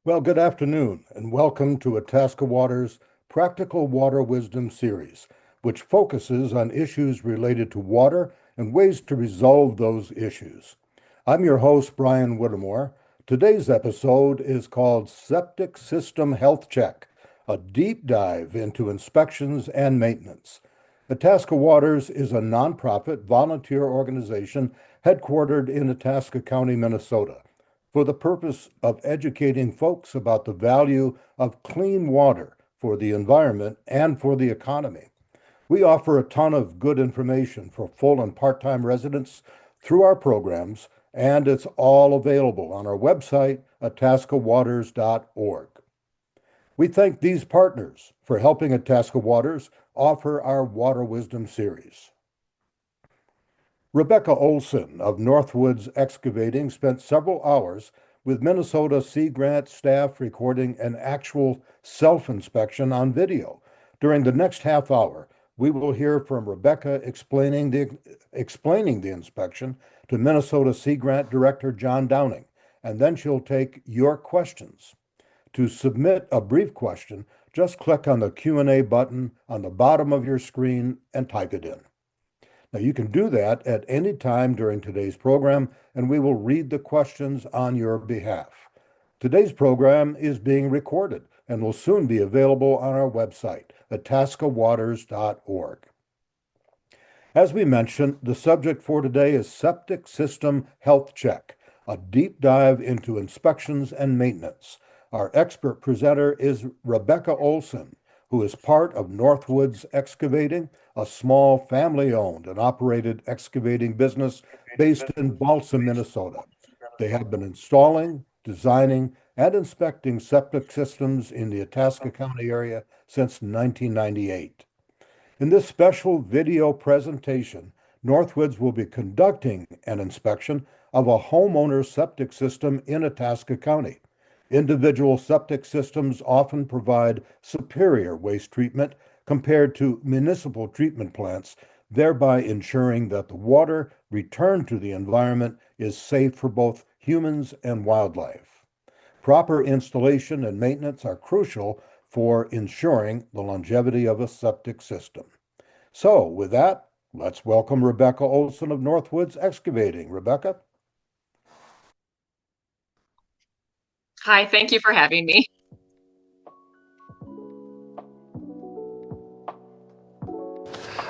Well, good afternoon, and welcome to Itasca Water's Practical Water Wisdom series, which focuses on issues related to water and ways to resolve those issues. I'm your host, Brian Whittemore. Today's episode is called Septic System Health Check, a deep dive into inspections and maintenance. Itasca Waters is a nonprofit volunteer organization headquartered in Itasca County, Minnesota, for the purpose of educating folks about the value of clean water for the environment and for the economy. We offer a ton of good information for full and part-time residents through our programs, and it's all available on our website, itascawaters.org. We thank these partners for helping Itasca Waters offer our Water Wisdom series. Rebecca Olson of Northwoods Excavating spent several hours with Minnesota Sea Grant staff recording an actual self-inspection on video. During the next half hour, we will hear from Rebecca explaining the inspection to Minnesota Sea Grant Director John Downing, and then she'll take your questions. To submit a brief question, just click on the Q&A button on the bottom of your screen and type it in. Now, you can do that at any time during today's program, and we will read the questions on your behalf. Today's program is being recorded and will soon be available on our website, itascawaters.org. As we mentioned, the subject for today is Septic System Health Check, a deep dive into inspections and maintenance. Our expert presenter is Rebecca Olson, who is part of Northwoods Excavating, a small family-owned and operated excavating business based in Balsam, Minnesota. They have been installing, designing, and inspecting septic systems in the Itasca County area since 1998. In this special video presentation, Northwoods will be conducting an inspection of a homeowner's septic system in Itasca County. Individual septic systems often provide superior waste treatment compared to municipal treatment plants, thereby ensuring that the water returned to the environment is safe for both humans and wildlife. Proper installation and maintenance are crucial for ensuring the longevity of a septic system. So, with that, let's welcome Rebecca Olson of Northwoods Excavating. Rebecca? Hi, thank you for having me.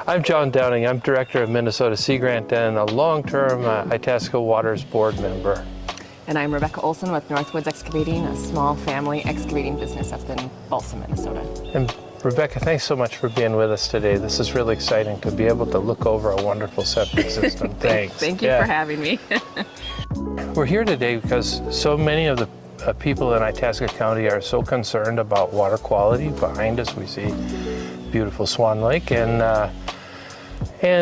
I'm John Downing. I'm Director of Minnesota Sea Grant and a long-term Itasca Waters board member. And I'm Rebecca Olson with Northwoods Excavating, a small family excavating business up in Balsam, Minnesota. And Rebecca, thanks so much for being with us today. This is really exciting to be able to look over a wonderful septic system. Thanks. Thank you for having me. We're here today because so many of the people in Itasca County are so concerned about water quality. Behind us we see beautiful Swan Lake, and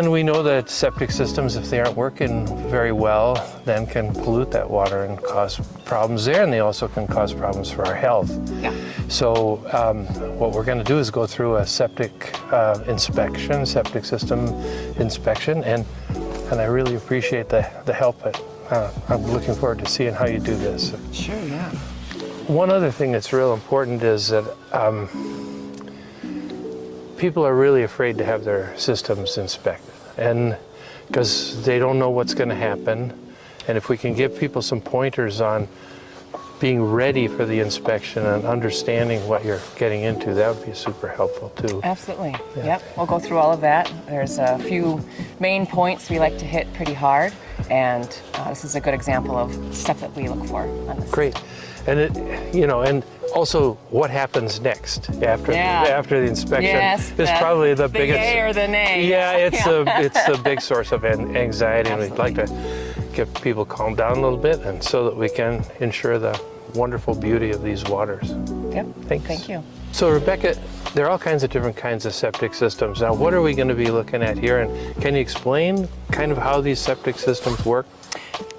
we know that septic systems, if they aren't working very well, then can pollute that water and cause problems there, and they also can cause problems for our health. Yeah. So what we're going to do is go through a septic inspection, septic system inspection, and I really appreciate the help. I'm looking forward to seeing how you do this. Sure, yeah. One other thing that's real important is that people are really afraid to have their systems inspected, and because they don't know what's going to happen. And if we can give people some pointers on being ready for the inspection and understanding what you're getting into, that would be super helpful too. Absolutely. Yeah. Yep, we'll go through all of that. There's a few main points we like to hit pretty hard, and this is a good example of stuff that we look for on this. Great. And and also what happens next after the inspection. Yes, is probably the biggest. The yay or the nay. Yeah, it's a big source of anxiety, and we'd like to get people calm down a little bit, and so that we can ensure the wonderful beauty of these waters. Yep. Thanks. Thank you. So Rebecca, there are all kinds of different kinds of septic systems. Now, what are we going to be looking at here, and can you explain kind of how these septic systems work?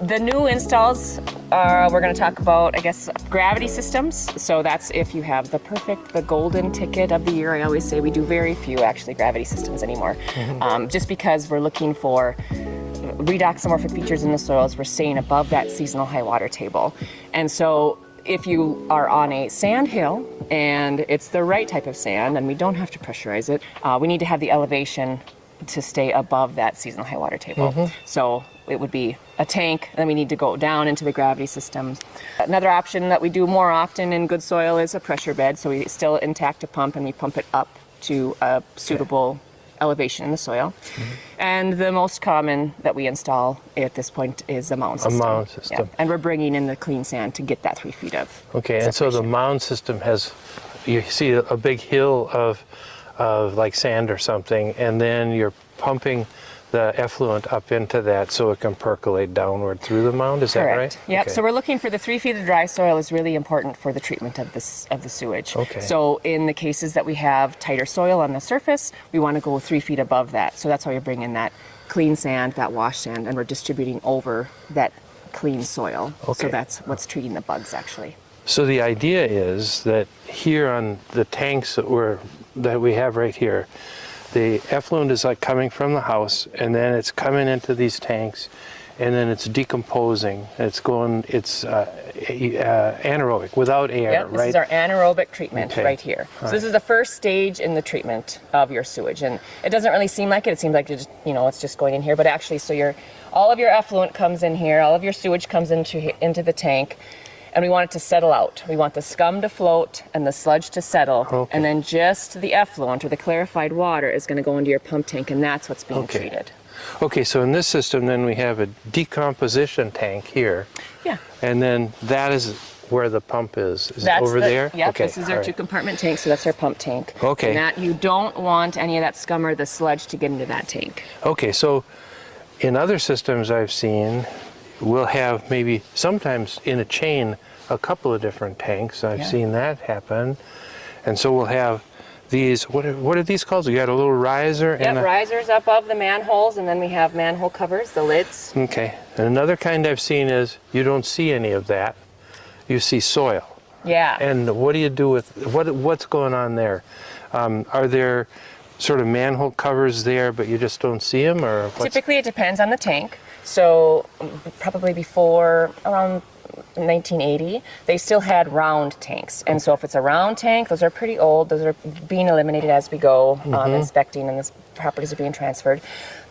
The new installs, we're going to talk about, I guess, gravity systems. So that's if you have the golden ticket of the year. I always say we do very few, actually, gravity systems anymore. Mm-hmm. Just because we're looking for redoxamorphic features in the soils, we're staying above that seasonal high water table. And so if you are on a sand hill and it's the right type of sand and we don't have to pressurize it, we need to have the elevation to stay above that seasonal high water table. So it would be a tank, and then we need to go down into the gravity systems. Another option that we do more often in good soil is a pressure bed. So we still intact a pump and we pump it up to a suitable elevation in the soil. And the most common that we install at this point is a mound system. A mound system. Yeah. And we're bringing in the clean sand to get that 3 feet of Okay, and so the mound system has, you see a big hill of like sand or something, and then you're pumping the effluent up into that so it can percolate downward through the mound. Is Correct. that right? Yep. Okay. So we're looking for the 3 feet of dry soil is really important for the treatment of the sewage. Okay. So in the cases that we have tighter soil on the surface, we want to go 3 feet above that. So that's why you bring in that clean sand, that wash sand, and we're distributing over that clean soil. Okay. So that's what's treating the bugs actually. So the idea is that here on the tanks that we have right here, the effluent is like coming from the house, and then it's coming into these tanks, and then it's decomposing. It's anaerobic, without air, Yep, this right? is our anaerobic treatment Okay. right here. So this is the first stage in the treatment of your sewage, and it doesn't really seem like it. It seems like it's just going in here, but actually, so all of your effluent comes in here, all of your sewage comes into the tank. And we want it to settle out. We want the scum to float and the sludge to settle. Okay. And then just the effluent or the clarified water is going to go into your pump tank, and that's what's being Okay. treated. Okay, so in this system, then we have a decomposition tank here, Yeah. and then that is where the pump is. Is it That's over there? Yep, Okay, this is all our right. 2-compartment tank, so that's our pump tank. Okay. And that you don't want any of that scum or the sludge to get into that tank. Okay, so in other systems I've seen, we'll have maybe sometimes in a chain a couple of different tanks. I've Yeah. seen that happen. And so we'll have these, what are these called? You got a little riser Yep, and risers up above the manholes, and then we have manhole covers, the lids. okay. And another kind I've seen is you don't see any of that. You see soil. Yeah. And what do you do with what's going on there? Are there sort of manhole covers there, but you just don't see them, or what's, Typically, it depends on the tank. So probably before around 1980, they still had round tanks. And so if it's a round tank, those are pretty old. Those are being eliminated as we go, inspecting, and the properties are being transferred.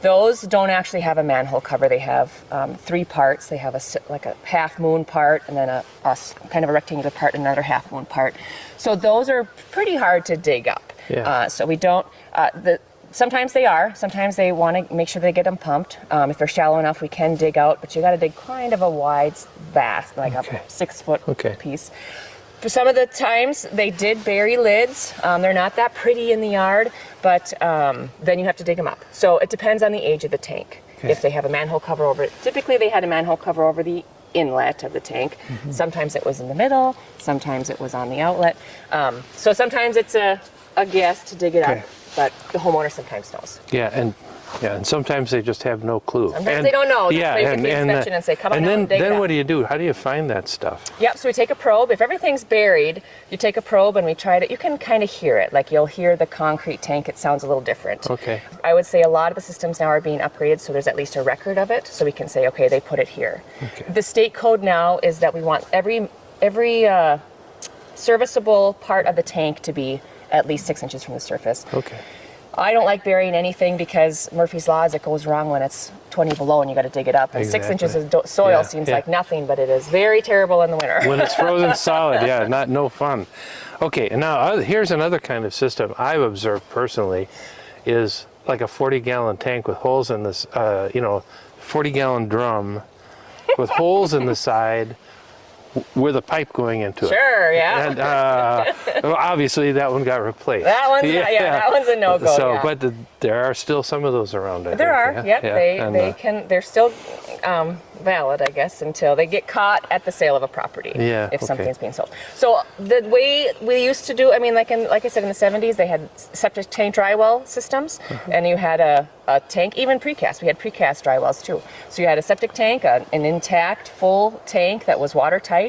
Those don't actually have a manhole cover. They have 3 parts. They have like a half moon part, and then a kind of a rectangular part, and another half moon part. So those are pretty hard to dig up. Yeah. So we don't, sometimes they are. Sometimes they want to make sure they get them pumped. If they're shallow enough, we can dig out, but you got to dig kind of a wide vast, like Okay. a 6-foot Okay. piece. For some of the times, they did bury lids. They're not that pretty in the yard, but then you have to dig them up. So it depends on the age of the tank. Okay. If they have a manhole cover over it, typically they had a manhole cover over the inlet of the tank. Sometimes it was in the middle. Sometimes it was on the outlet. So sometimes it's a guess to dig it Okay. up, but the homeowner sometimes knows. yeah, and sometimes they just have no clue. Sometimes they don't know. That's Yeah, why you get the inspection and say, come on and out then and dig it then up. what do you do? How do you find that stuff? Yep, so we take a probe. If everything's buried, you take a probe and we try to, you can kind of hear it. Like you'll hear the concrete tank, it sounds a little different. Okay. I would say a lot of the systems now are being upgraded, so there's at least a record of it, so we can say, okay, they put it here. Okay. The state code now is that we want every serviceable part of the tank to be at least 6 inches from the surface. Okay. I don't like burying anything because Murphy's Law is it goes wrong when it's 20 below and you got to dig it up. And 6 Exactly. inches of soil Yeah, seems yeah. like nothing, but it is very terrible in the winter. When it's frozen solid, yeah, no fun. Okay, and now here's another kind of system I've observed personally, is like a 40-gallon tank with holes in this, 40-gallon drum with holes in the side with a pipe going into it. Sure, yeah. And well, obviously that one got replaced. That one's that one's a no-go. So, yeah. but there are still some of those around. I There think, are, yeah? yep. Yeah, and, They're still valid, I guess, until they get caught at the sale of a property. Yeah, If okay. something's being sold. So the way we used to do, I mean, like I said, in the 70s, they had septic tank dry well systems, and you had a tank, even precast. We had precast dry wells too. So you had a septic tank, an intact, full tank that was watertight,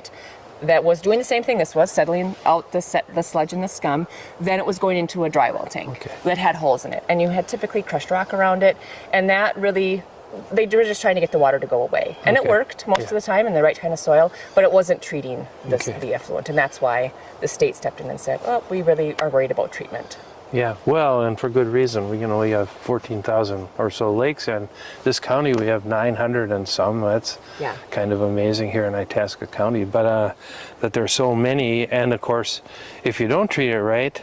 that was doing the same thing. This was settling out the sludge and the scum. Then it was going into a dry well tank Okay. that had holes in it, and you had typically crushed rock around it, and that really they were just trying to get the water to go away. And it Okay. worked most of the time in the right kind of soil, but it wasn't treating the effluent. And that's why the state stepped in and said, well, we really are worried about treatment. Yeah, well, and for good reason. We have 14,000 or so lakes, and this county we have 900 and some. That's kind of amazing here in Itasca County. But that there's so many, and of course, if you don't treat it right,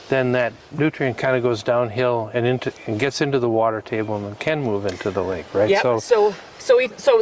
then that nutrient kind of goes downhill and gets into the water table and can move into the lake, right? Yep. So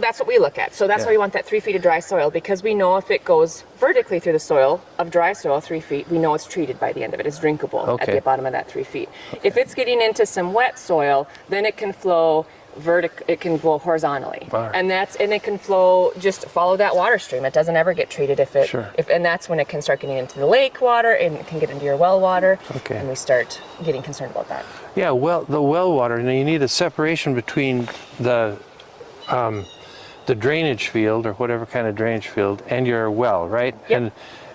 that's what we look at. So that's why we want that 3 feet of dry soil, because we know if it goes vertically through the soil of dry soil 3 feet, we know it's treated by the end of it. It's drinkable at the bottom of that 3 feet. If it's getting into some wet soil, then it can flow it can flow horizontally, and it can flow, just follow that water stream. It doesn't ever get treated and that's when it can start getting into the lake water, and it can get into your well water, and we start getting concerned about that. Yeah, well, the well water, you need a separation between the drainage field, or whatever kind of drainage field, and your well, right? Yep.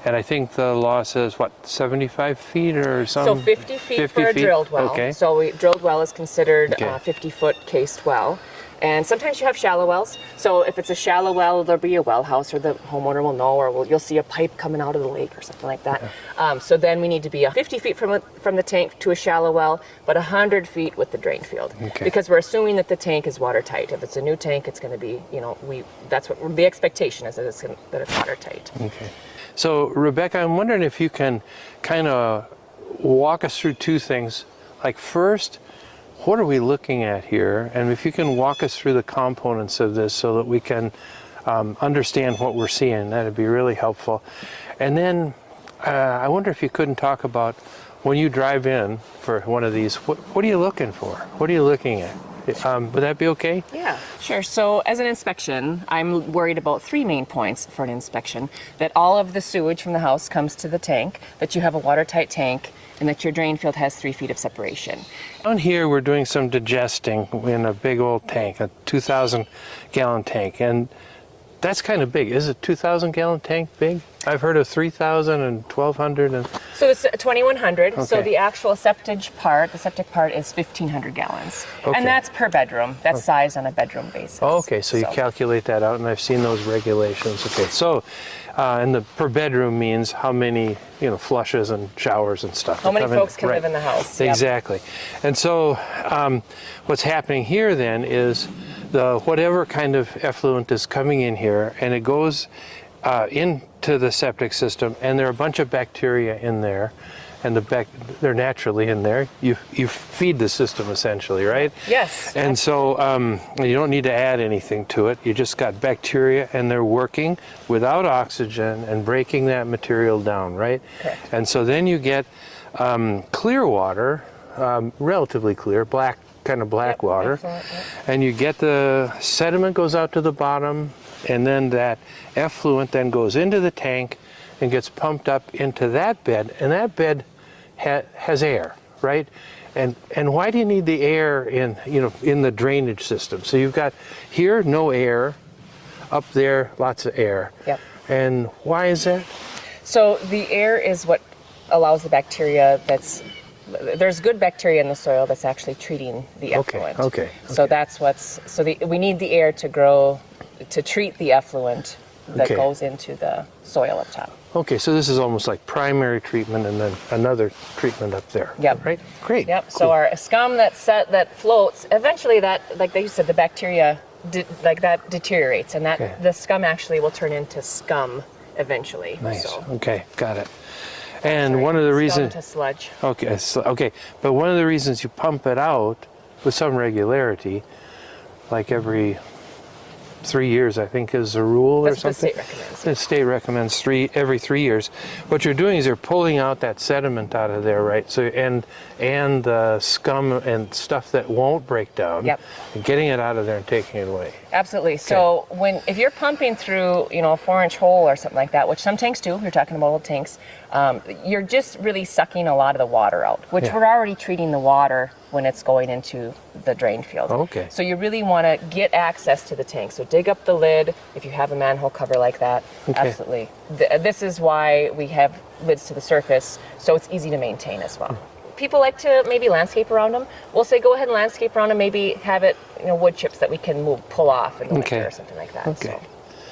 And I think the law says, 75 feet or something? So 50 feet for a drilled well. Okay. So drilled well is considered a 50-foot cased well. And sometimes you have shallow wells. So if it's a shallow well, there'll be a well house, or the homeowner will know, or you'll see a pipe coming out of the lake or something like that. Yeah. So then we need to be 50 feet from the tank to a shallow well, but 100 feet with the drain field. Okay. Because we're assuming that the tank is watertight. If it's a new tank, it's going to be, that's what the expectation is, that it's watertight. Okay. So Rebecca, I'm wondering if you can kind of walk us through two things. Like, first, what are we looking at here? And if you can walk us through the components of this so that we can understand what we're seeing, that'd be really helpful. And then I wonder if you couldn't talk about, when you drive in for one of these, what are you looking for? What are you looking at? Would that be okay? Yeah, sure. So as an inspection, I'm worried about 3 main points for an inspection: that all of the sewage from the house comes to the tank, that you have a watertight tank, and that your drain field has 3 feet of separation. Down here, we're doing some digesting in a big old tank, a 2,000-gallon tank, and that's kind of big. Is a 2,000-gallon tank big? I've heard of 3,000 and 1,200. And so it's 2,100. Okay. So the actual septic part is 1,500 gallons. Okay. And that's per bedroom. That's sized on a bedroom basis. Oh, okay, so you calculate that out, and I've seen those regulations. Okay, so, and the per bedroom means how many, flushes and showers and stuff. How many folks can live in the house. Exactly. Yep. And so what's happening here then is whatever kind of effluent is coming in here, and it goes into the septic system, and there are a bunch of bacteria in there, and they're naturally in there. You feed the system essentially, right? Yes. And so you don't need to add anything to it. You just got bacteria, and they're working without oxygen and breaking that material down, right? Correct. And so then you get clear water, relatively clear, kind of black water, and you get the sediment goes out to the bottom, and then that effluent then goes into the tank and gets pumped up into that bed, and that bed has air, right? And why do you need the air in the drainage system? So you've got here no air, up there lots of air. Yep. And why is that? So the air is what allows the bacteria there's good bacteria in the soil that's actually treating the effluent. Okay. So that's we need the air to grow, to treat the effluent that goes into the soil up top. Okay, so this is almost like primary treatment and then another treatment up there. Yep. Right? Great. Yep. Cool. So our scum that floats, eventually that, like you said, the bacteria that deteriorates, and that the scum actually will turn into scum eventually. Nice. So. Okay, got it. And one of the reasons to sludge. Okay, but one of the reasons you pump it out with some regularity, like every 3 years, I think is the rule. That's or something. What the state recommends. The state recommends every 3 years. What you're doing is you're pulling out that sediment out of there, right? So and the scum and stuff that won't break down. Yep. And getting it out of there and taking it away. Absolutely. Okay. So if you're pumping through, a 4-inch hole or something like that, which some tanks do, you're talking about old tanks, you're just really sucking a lot of the water out, which we're already treating the water when it's going into the drain field. Okay. So you really want to get access to the tank. So dig up the lid if you have a manhole cover like that. Okay. Absolutely. This is why we have lids to the surface, so it's easy to maintain as well. people like to maybe landscape around them. We'll say go ahead and landscape around them, maybe have it, wood chips that we can pull off in the winter or something like that. Okay.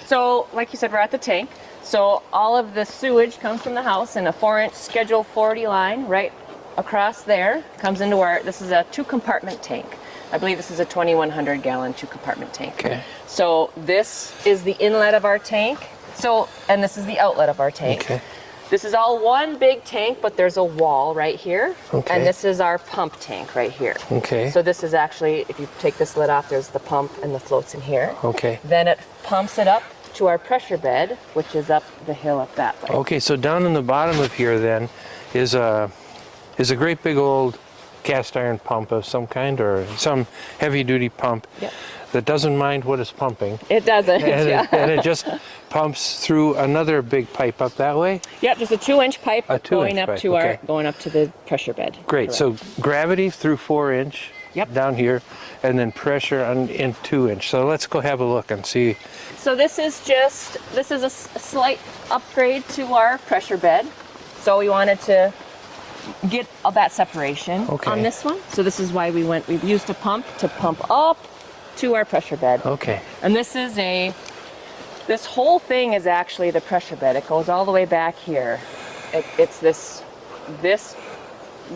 So like you said, we're at the tank. So all of the sewage comes from the house in a 4-inch Schedule 40 line right across there. Comes into this is a 2-compartment tank. I believe this is a 2,100 gallon 2-compartment tank. Okay. So this is the inlet of our tank. And this is the outlet of our tank. Okay. This is all one big tank, but there's a wall right here. Okay. And this is our pump tank right here. Okay. So this is actually, if you take this lid off, there's the pump and the floats in here. Okay. Then it pumps it up to our pressure bed, which is up the hill up that way. Okay, so down in the bottom of here then is a great big old cast iron pump of some kind, or some heavy duty pump that doesn't mind what it's pumping. It doesn't, and it just pumps through another big pipe up that way? Yep, just a 2-inch pipe going up pipe, to okay. going up to the pressure bed. Great. Correct. So gravity through 4-inch down here, and then pressure in 2-inch. So let's go have a look and see. So this is a slight upgrade to our pressure bed. So we wanted to get that separation on this one. So this is why we used a pump to pump up to our pressure bed. Okay. And this whole thing is actually the pressure bed. It goes all the way back here. It's this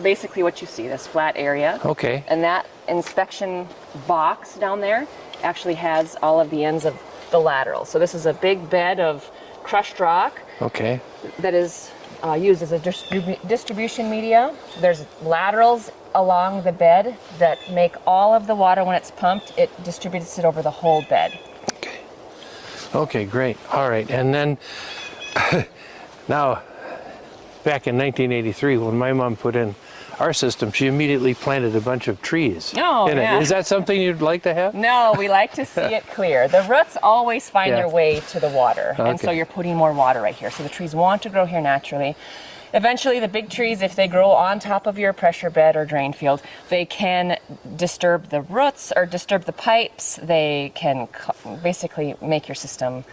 basically what you see, this flat area. Okay. And that inspection box down there actually has all of the ends of the laterals. So this is a big bed of crushed rock. Okay. That is used as a distribution media. There's laterals along the bed that make all of the water, when it's pumped, it distributes it over the whole bed. Okay. Okay, great. All right. And then now, back in 1983, when my mom put in our system, she immediately planted a bunch of trees in it. Is that something you'd like to have? No, we like to see it clear. The roots always find their way to the water, and so you're putting more water right here. So the trees want to grow here naturally. Eventually, the big trees, if they grow on top of your pressure bed or drain field, they can disturb the roots or disturb the pipes. They can basically make your system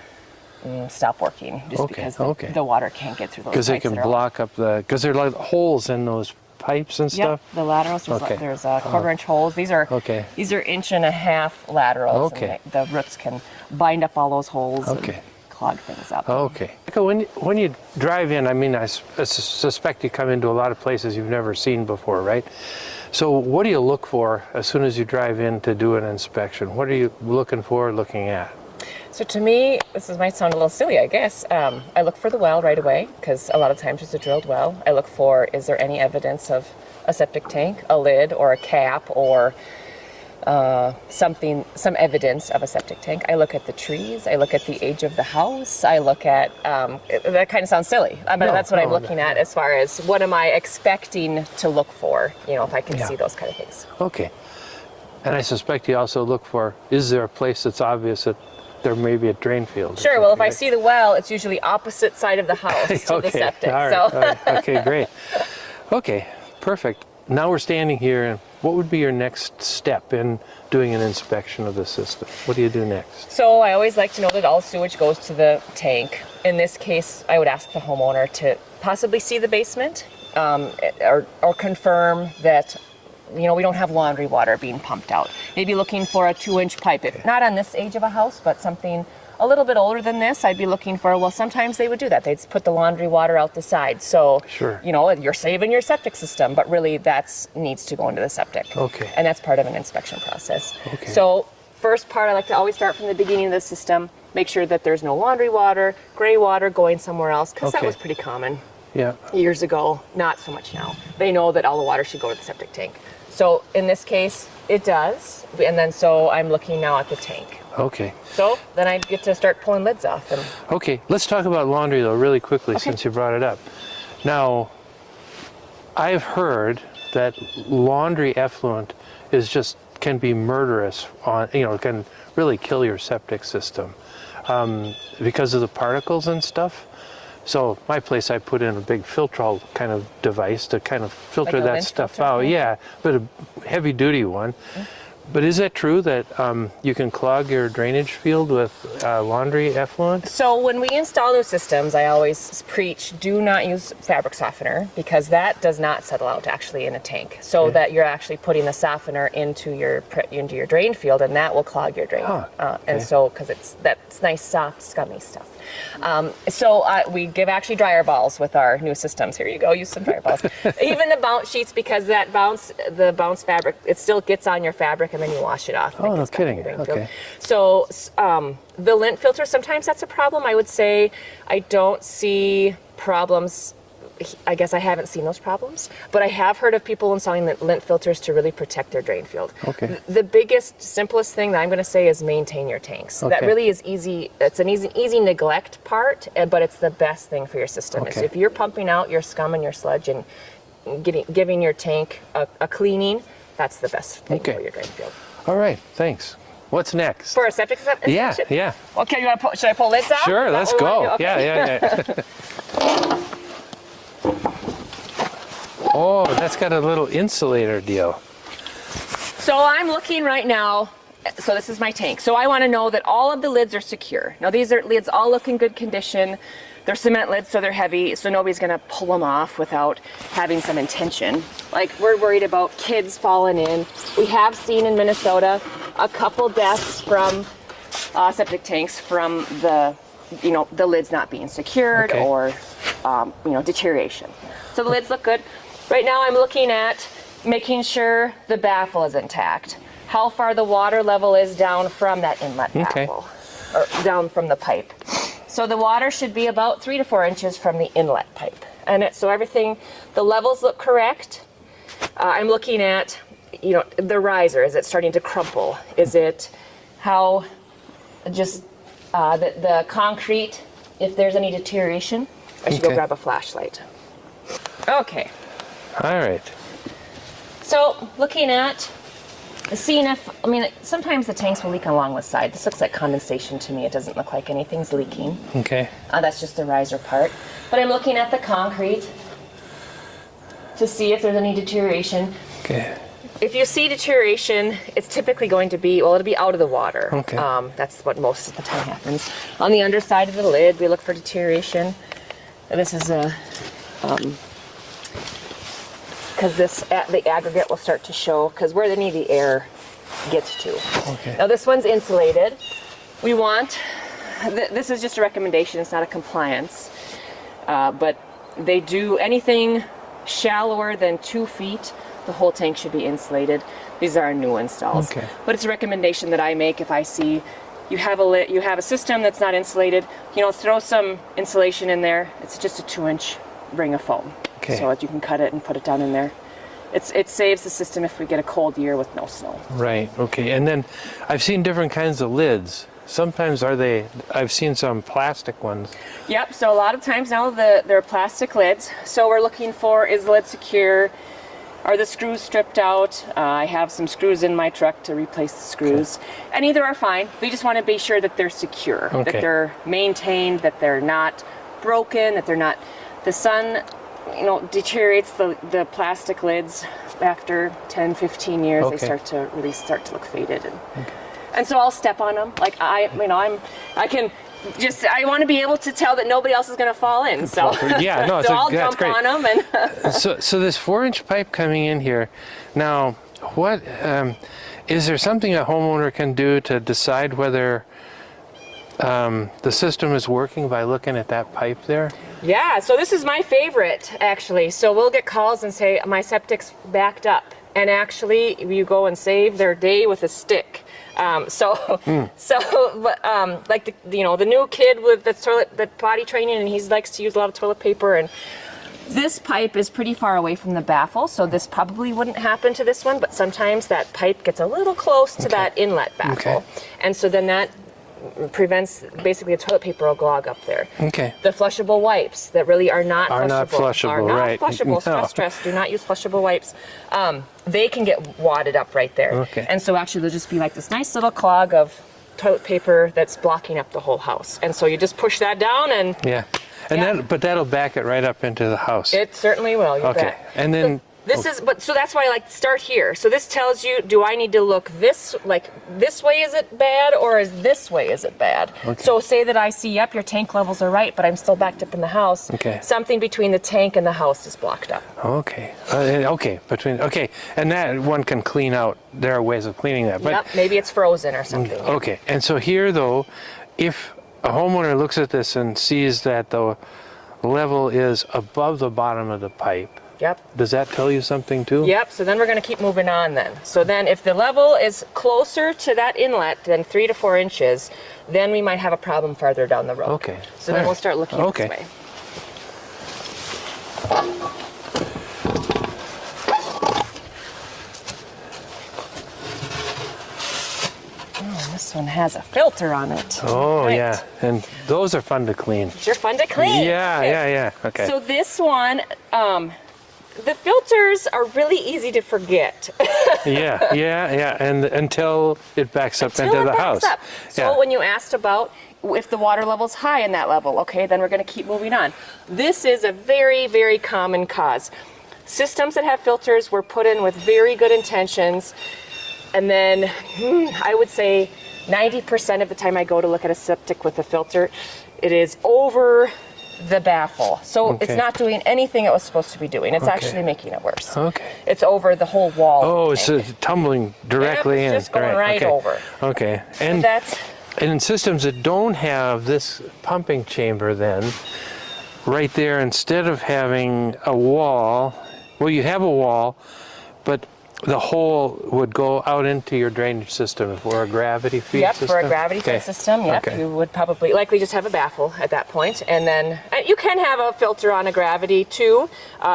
stop working just because the water can't get through those pipes. Because they can block up because there are like holes in those pipes and stuff? Yep, the laterals, there's 1/4-inch holes. These are 1.5-inch laterals. Okay. And the roots can bind up all those holes and clog things up. Okay. When you drive in, I mean, I suspect you come into a lot of places you've never seen before, right? So what do you look for as soon as you drive in to do an inspection? What are you looking at? So to me, might sound a little silly, I guess. I look for the well right away, because a lot of times it's a drilled well. I look for, is there any evidence of a septic tank, a lid or a cap, or some evidence of a septic tank. I look at the trees. I look at the age of the house. I look at, that kind of sounds silly, but that's what I'm looking at as far as what am I expecting to look for, if I can see those kind of things. Okay. And I suspect you also look for, is there a place that's obvious that there may be a drain field? Sure. Well, if I see the well, it's usually opposite side of the house to the septic. All right. All right. Okay, great. Okay, perfect. Now we're standing here, and what would be your next step in doing an inspection of the system? What do you do next? So I always like to know that all sewage goes to the tank. In this case, I would ask the homeowner to possibly see the basement or confirm that we don't have laundry water being pumped out. Maybe looking for a 2-inch pipe. If not on this age of a house, but something a little bit older than this, I'd be looking for, well, sometimes they would do that. They'd put the laundry water out the side. So, you're saving your septic system, but really that needs to go into the septic. Okay. And that's part of an inspection process. Okay. So first part, I like to always start from the beginning of the system, make sure that there's no laundry water, gray water going somewhere else, because that was pretty common years ago, not so much now. They know that all the water should go to the septic tank. So in this case, it does. And then so I'm looking now at the tank. Okay. So then I get to start pulling lids off. Okay, let's talk about laundry though really quickly since you brought it up. Now, I've heard that laundry effluent can be murderous can really kill your septic system because of the particles and stuff. So my place, I put in a big filtrol kind of device to kind of filter that stuff out. Yeah, but a heavy duty one. But is it true that you can clog your drainage field with laundry effluent? So when we install new systems, I always preach, do not use fabric softener, because that does not settle out actually in a tank. So that you're actually putting the softener into your drain field, and that will clog your drain. And so, because that's nice, soft, scummy stuff. We give actually dryer balls with our new systems. Here you go, use some dryer balls. Even the bounce sheets, because the bounce fabric, it still gets on your fabric, and then you wash it off. Oh, no kidding. Okay. So the lint filter, sometimes that's a problem. I would say I don't see problems. I guess I haven't seen those problems, but I have heard of people installing lint filters to really protect their drain field. Okay. The biggest, simplest thing that I'm going to say is maintain your tanks. That really is easy. It's an easy neglect part, but it's the best thing for your system. Is if you're pumping out your scum and your sludge and giving your tank a cleaning, that's the best thing for your drain field. All right, thanks. What's next? For a septic system? Yeah. Okay, should I pull lids out? Sure, let's go. Okay. Yeah. Oh, that's got a little insulator deal. So I'm looking right now. So this is my tank. So I want to know that all of the lids are secure. Now these lids all look in good condition. They're cement lids, so they're heavy, so nobody's going to pull them off without having some intention. Like, we're worried about kids falling in. We have seen in Minnesota a couple deaths from septic tanks from the lids not being secured or deterioration. So the lids look good. Right now I'm looking at making sure the baffle is intact. How far the water level is down from that inlet baffle, or down from the pipe. So the water should be about 3 to 4 inches from the inlet pipe. And so everything, the levels look correct. I'm looking at, the riser. Is it starting to crumple? Is it how the concrete, if there's any deterioration? I should go grab a flashlight. Okay. All right. So looking at seeing if, sometimes the tanks will leak along the side. This looks like condensation to me. It doesn't look like anything's leaking. Okay. That's just the riser part. But I'm looking at the concrete to see if there's any deterioration. Okay. If you see deterioration, it's typically going to be, it'll be out of the water. Okay. That's what most of the time happens. On the underside of the lid, we look for deterioration. This is because the aggregate will start to show, because where any of the air gets to. Okay. Now this one's insulated. We want, this is just a recommendation, it's not a compliance, but they do anything shallower than 2 feet, the whole tank should be insulated. These are our new installs. Okay. But it's a recommendation that I make if I see you have a system that's not insulated, throw some insulation in there. It's just a 2-inch ring of foam. Okay. So that you can cut it and put it down in there. It saves the system if we get a cold year with no snow. Right, okay. And then I've seen different kinds of lids. Sometimes I've seen some plastic ones. Yep, so a lot of times now they're plastic lids. So we're looking for, is the lid secure? Are the screws stripped out? I have some screws in my truck to replace the screws. And either are fine. We just want to be sure that they're secure, that they're maintained, that they're not broken, that they're not, the sun deteriorates the plastic lids after 10, 15 years. They start to look faded. And so I'll step on them. Like I want to be able to tell that nobody else is going to fall in. So yeah, no, so I'll jump on them. And so this 4-inch pipe coming in here, now what is there something a homeowner can do to decide whether the system is working by looking at that pipe there? Yeah, so this is my favorite, actually. So we'll get calls and say, my septic's backed up. And actually, you go and save their day with a stick. Like the new kid with the potty training, and he likes to use a lot of toilet paper. And this pipe is pretty far away from the baffle, so this probably wouldn't happen to this one. But sometimes that pipe gets a little close to that inlet baffle. And so then that prevents, basically the toilet paper will clog up there. Okay. The flushable wipes that really are not flushable, right. No. Stress. Do not use flushable wipes. They can get wadded up right there. Okay. And so actually there'll just be like this nice little clog of toilet paper that's blocking up the whole house. And so you just push that down and but that'll back it right up into the house. It certainly will. You okay. bet. And then This is, but so that's why I like start here. So this tells you, do I need to look this way is it bad, or is this way is it bad? Okay. So say that I see, yep, your tank levels are right, but I'm still backed up in the house. Okay. Something between the tank and the house is blocked up. Okay. Okay. And that one can clean out. There are ways of cleaning that. But, Yep, maybe it's frozen or something. Okay. And so here, though, if a homeowner looks at this and sees that the level is above the bottom of the pipe, Yep. does that tell you something too? Yep, so then we're going to keep moving on then. So then if the level is closer to that inlet than 3 to 4 inches, then we might have a problem farther down the road. Okay. So then we'll start looking this way. Oh, this one has a filter on it. Oh, Right. yeah. And those are fun to clean. They're fun to clean. Yeah. Okay. So this one, the filters are really easy to forget. yeah. And until it backs up into the house. Up. So when you asked about if the water level's high in that level, okay, then we're going to keep moving on. This is a very, very common cause. Systems that have filters were put in with very good intentions, and then I would say 90% of the time I go to look at a septic with a filter, it is over the baffle. So it's not doing anything it was supposed to be doing. It's actually making it worse. Okay. It's over the whole wall. Oh, it's tumbling directly in. It's just going right over. Okay. And that's... And in systems that don't have this pumping chamber, then, right there, instead of having a wall, well, you have a wall, but the hole would go out into your drainage system for a gravity feed system? For a gravity feed system, you would probably likely just have a baffle at that point. And then you can have a filter on a gravity too.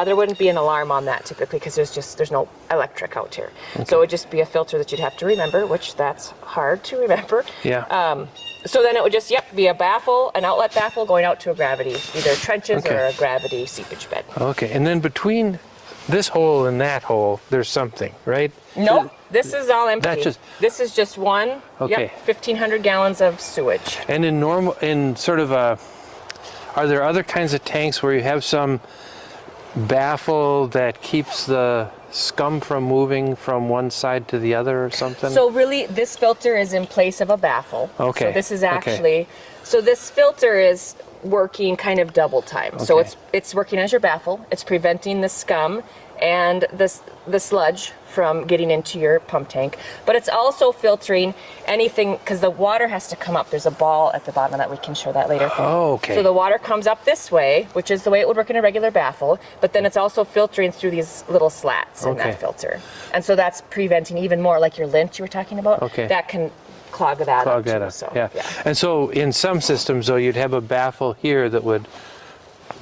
There wouldn't be an alarm on that typically because there's no electric out here. So it would just be a filter that you'd have to remember, which that's hard to remember. Yeah. So then it would just, be a baffle, an outlet baffle going out to a gravity, either trenches or a gravity seepage bed. Okay, and then between this hole and that hole, there's something, right? Nope, this is all empty. This is just one, 1,500 gallons of sewage. And are there other kinds of tanks where you have some baffle that keeps the scum from moving from one side to the other or something? So really, this filter is in place of a baffle. Okay. So this is actually, so this filter is working kind of double time. Okay. So it's working as your baffle. It's preventing the scum and the sludge from getting into your pump tank, but it's also filtering anything because the water has to come up. There's a ball at the bottom of that. We can show that later. Oh, okay. So the water comes up this way, which is the way it would work in a regular baffle, but then it's also filtering through these little slats in that filter. And so that's preventing even more, like your lint you were talking about. Okay. That can clog that up. So, yeah. And so in some systems, though, you'd have a baffle here that would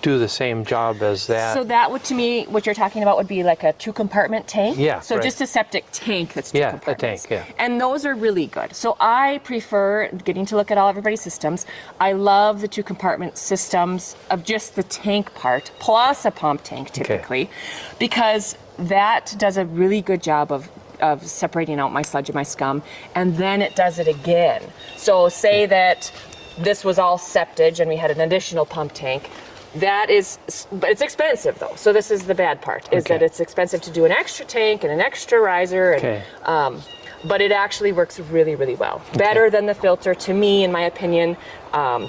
do the same job as that. So that would, to me, what you're talking about would be like a 2-compartment tank. Yeah. So just a septic tank that's 2 compartments. A tank, yeah. And those are really good. So I prefer getting to look at all everybody's systems. I love the 2-compartment systems of just the tank part plus a pump tank typically, because that does a really good job of separating out my sludge and my scum, and then it does it again. So say that this was all septage and we had an additional pump tank. But it's expensive though. So this is the bad part, is that it's expensive to do an extra tank and an extra riser. And, but it actually works really, really well. Better than the filter to me, in my opinion,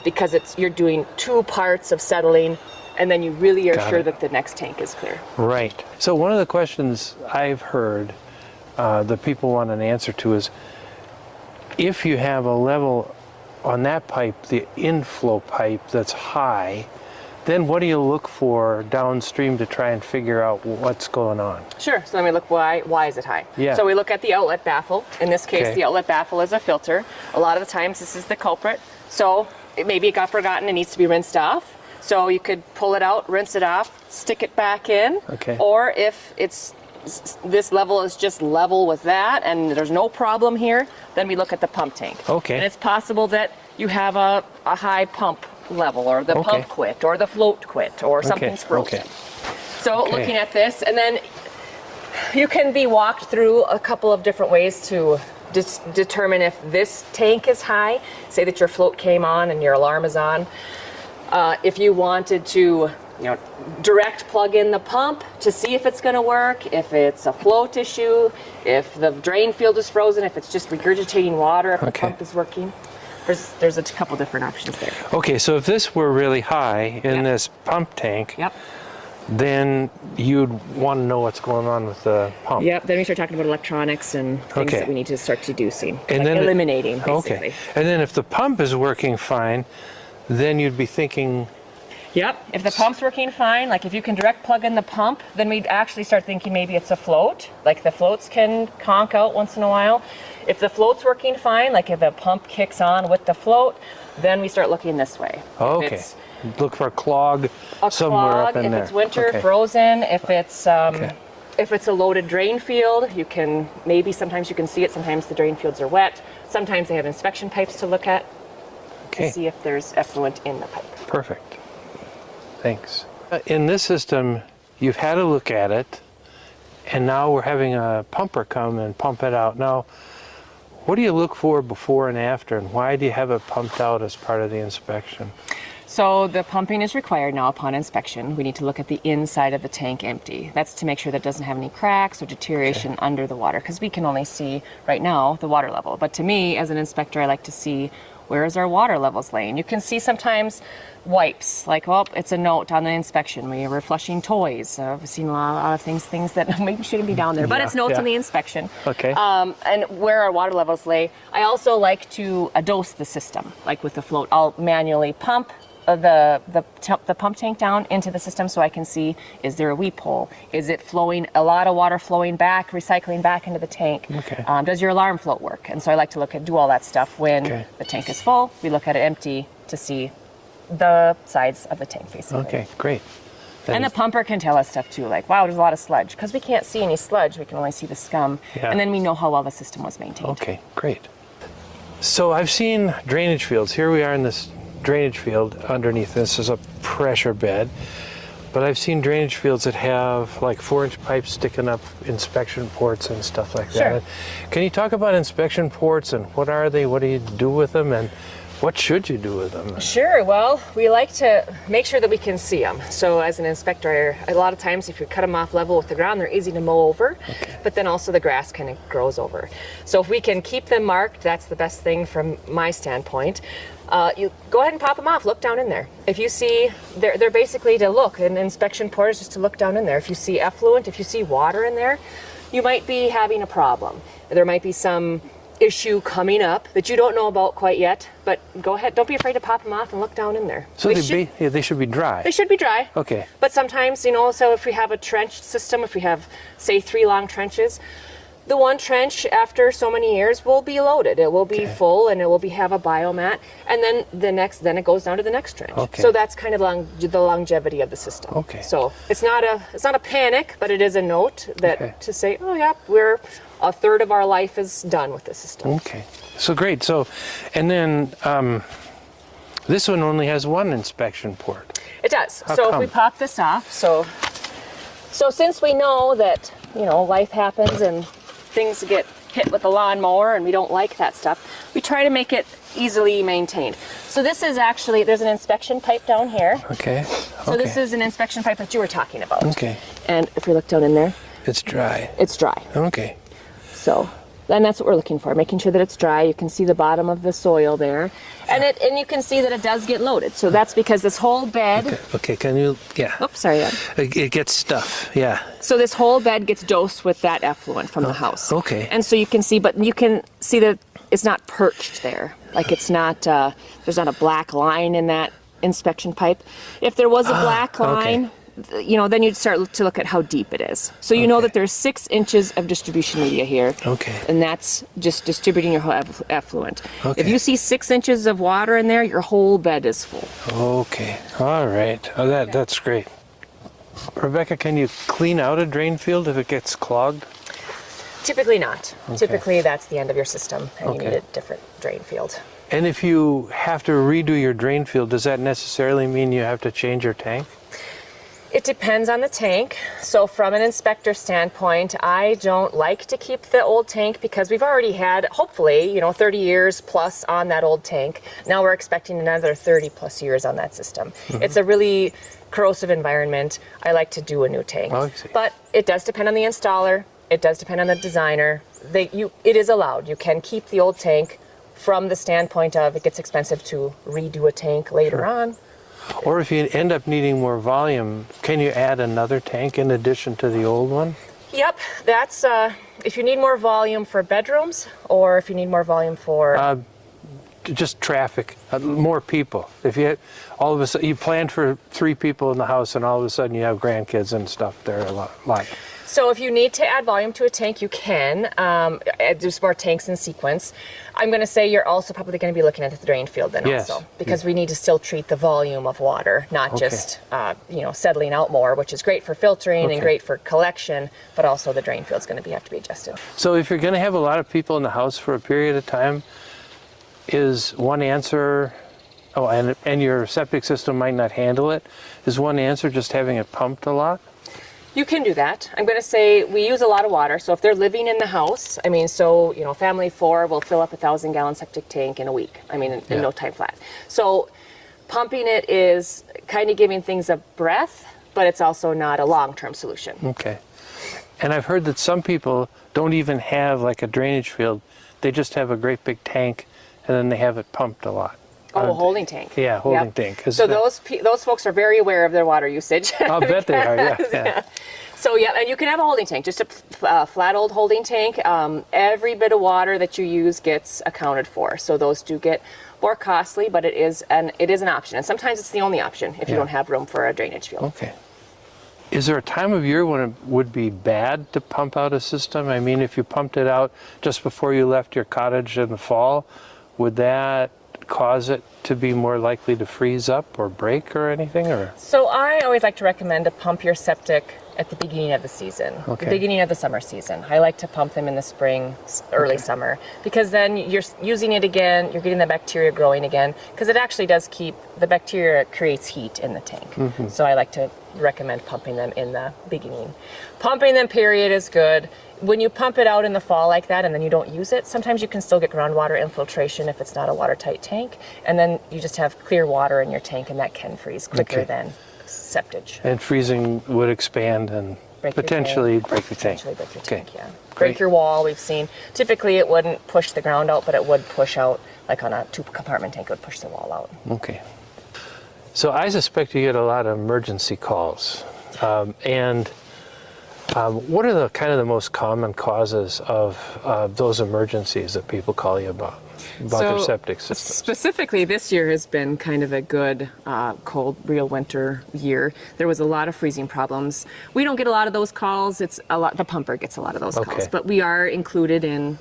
because you're doing 2 parts of settling, and then you really are sure that the next tank is clear. Right. So one of the questions I've heard that people want an answer to is, if you have a level on that pipe, the inflow pipe that's high, then what do you look for downstream to try and figure out what's going on? Sure. So then we look, why is it high? Yeah. So we look at the outlet baffle. In this case, the outlet baffle is a filter. A lot of the times this is the culprit. So maybe it got forgotten and needs to be rinsed off. So you could pull it out, rinse it off, stick it back in. Okay. Or if this level is just level with that and there's no problem here, then we look at the pump tank. Okay. And it's possible that you have a high pump level, or the pump quit, or the float quit, or something's frozen. So looking at this, and then you can be walked through a couple of different ways to determine if this tank is high. Say that your float came on and your alarm is on. If you wanted to direct plug in the pump to see if it's going to work, if it's a float issue, if the drain field is frozen, if it's just regurgitating water, if the pump is working. There's a couple different options there. Okay, so if this were really high in this pump tank, then you'd want to know what's going on with the pump. Yep, then we start talking about electronics and things that we need to start deducing, and like then eliminating, basically. And then if the pump is working fine, then you'd be thinking... Yep, if the pump's working fine, like if you can direct plug in the pump, then we'd actually start thinking maybe it's a float. Like the floats can conk out once in a while. If the float's working fine, like if the pump kicks on with the float, then we start looking this way. Okay. Look for a clog somewhere up in there. If it's winter, frozen. If it's a loaded drain field, you can sometimes you can see it. Sometimes the drain fields are wet. Sometimes they have inspection pipes to look at to see if there's effluent in the pipe. Perfect. Thanks. In this system, you've had a look at it, and now we're having a pumper come and pump it out. Now, what do you look for before and after, and why do you have it pumped out as part of the inspection? So the pumping is required now upon inspection. We need to look at the inside of the tank empty. That's to make sure that it doesn't have any cracks or deterioration under the water, because we can only see right now the water level. But to me, as an inspector, I like to see where is our water levels laying. You can see sometimes wipes, like, well, it's a note on the inspection. We were flushing toys. I've seen a lot of things that maybe shouldn't be down there, but it's notes on the inspection. Okay. And where our water levels lay. I also like to dose the system, like with the float. I'll manually pump the pump tank down into the system so I can see, is there a weep hole? Is it flowing, a lot of water flowing back, recycling back into the tank? Okay. Does your alarm float work? And so I like to do all that stuff when the tank is full. We look at it empty to see the sides of the tank, basically. Okay, great. And the pumper can tell us stuff too, like, wow, there's a lot of sludge. Because we can't see any sludge, we can only see the scum. And then we know how well the system was maintained. Okay, great. So I've seen drainage fields. Here we are in this drainage field. Underneath this is a pressure bed. But I've seen drainage fields that have like 4-inch pipes sticking up inspection ports and stuff like that. Can you talk about inspection ports and what are they? What do you do with them? And what should you do with them? Sure. Well, we like to make sure that we can see them. So as an inspector, a lot of times if you cut them off level with the ground, they're easy to mow over, but then also the grass kind of grows over. So if we can keep them marked, that's the best thing from my standpoint. You go ahead and pop them off, look down in there. If you see, they're basically to look, an inspection port is just to look down in there. If you see effluent, if you see water in there, you might be having a problem. There might be some issue coming up that you don't know about quite yet, but go ahead, don't be afraid to pop them off and look down in there. So they should be dry? They should be dry. Okay. But sometimes, so if we have a trench system, if we have, say, 3 long trenches, the one trench after so many years will be loaded. It will be full and it will have a biomat, and then it goes down to the next trench. So that's kind of the longevity of the system. So it's not a panic, but it is a note that to say, oh yeah, we're a third of our life is done with the system. Okay, so great. So, and then this one only has one inspection port. It does. How so come? If we pop this off, so since we know that life happens and things get hit with a lawnmower and we don't like that stuff, we try to make it easily maintained. So this is actually, there's an inspection pipe down here. So this is an inspection pipe that you were talking about. And if we look down in there, it's dry. It's dry. So then that's what we're looking for, making sure that it's dry. You can see the bottom of the soil there, and you can see that it does get loaded. So that's because this whole bed. Can you? Oops, sorry. It gets stuff. So this whole bed gets dosed with that effluent from the house. And so you can see, that it's not perched there. Like it's not. There's not a black line in that inspection pipe. If there was a black line. Then you'd start to look at how deep it is. So you know that there's 6 inches of distribution media here. And that's just distributing your whole effluent. If you see 6 inches of water in there, your whole bed is full. All right. Oh, that's great. Rebecca, can you clean out a drain field if it gets clogged? Typically not. Typically that's the end of your system and you need a different drain field. And if you have to redo your drain field, does that necessarily mean you have to change your tank? It depends on the tank. So from an inspector standpoint, I don't like to keep the old tank because we've already had, hopefully, 30 years plus on that old tank. Now we're expecting another 30 plus years on that system. It's a really corrosive environment. I like to do a new tank. Oh, I see. But it does depend on the installer. It does depend on the designer. It is allowed. You can keep the old tank from the standpoint of it gets expensive to redo a tank later on. Or if you end up needing more volume, can you add another tank in addition to the old one? Yep, that's if you need more volume for bedrooms or if you need more volume for... Just traffic, more people. If you all of a sudden you planned for 3 people in the house and all of a sudden you have grandkids and stuff there a lot. So if you need to add volume to a tank, you can. There's more tanks in sequence. I'm going to say you're also probably going to be looking at the drain field then also, because we need to still treat the volume of water, not just settling out more, which is great for filtering and great for collection, but also the drain field's going to have to be adjusted. So if you're going to have a lot of people in the house for a period of time, is one answer, and your septic system might not handle it, is one answer just having it pumped a lot? You can do that. I'm going to say we use a lot of water. So if they're living in the house, family of 4 will fill up a 1,000-gallon septic tank in a week. In no time flat. So pumping it is kind of giving things a breath, but it's also not a long-term solution. Okay. And I've heard that some people don't even have like a drainage field. They just have a great big tank, and then they have it pumped a lot. Oh, a holding tank. Yeah, holding tank. So those folks are very aware of their water usage. I'll bet they are, yeah. So and you can have a holding tank, just a flat old holding tank. Every bit of water that you use gets accounted for. So those do get more costly, but it is an option. And sometimes it's the only option if you don't have room for a drainage field. Okay. Is there a time of year when it would be bad to pump out a system? If you pumped it out just before you left your cottage in the fall, would that cause it to be more likely to freeze up or break or anything? Or so I always like to recommend to pump your septic at the beginning of the season, the beginning of the summer season. I like to pump them in the spring, early summer, because then you're using it again, you're getting the bacteria growing again, because it actually does the bacteria creates heat in the tank. So I like to recommend pumping them in the beginning. Pumping them, period, is good. When you pump it out in the fall like that and then you don't use it, sometimes you can still get groundwater infiltration if it's not a watertight tank, and then you just have clear water in your tank, and that can freeze quicker than septage. And freezing would expand and potentially break the tank. Potentially break your tank, break your wall, we've seen. Typically it wouldn't push the ground out, but it would push out, like on a 2-compartment tank, it would push the wall out. Okay. So I suspect you get a lot of emergency calls. What are the most common causes of those emergencies that people call you about their septic systems? Specifically, this year has been kind of a good, cold, real winter year. There was a lot of freezing problems. We don't get a lot of those calls. The pumper gets a lot of those calls, but we are included in,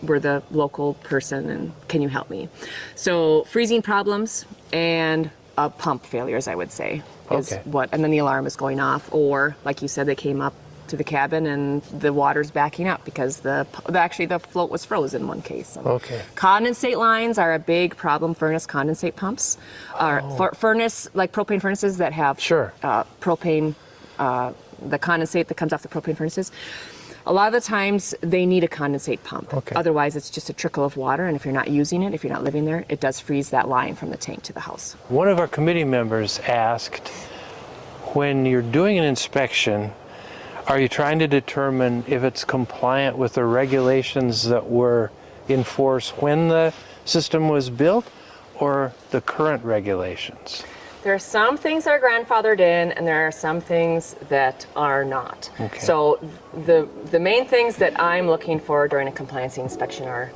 we're the local person, and can you help me? So freezing problems and pump failures, I would say, is what, and then the alarm is going off, or like you said, they came up to the cabin and the water's backing up because the float was frozen in one case. Condensate lines are a big problem. Furnace condensate pumps are furnace, like propane furnaces that have propane, the condensate that comes off the propane furnaces. A lot of the times they need a condensate pump. Otherwise it's just a trickle of water, and if you're not using it, if you're not living there, it does freeze that line from the tank to the house. One of our committee members asked, when you're doing an inspection, are you trying to determine if it's compliant with the regulations that were in force when the system was built, or the current regulations? There are some things that are grandfathered in, and there are some things that are not. So the main things that I'm looking for during a compliance inspection are,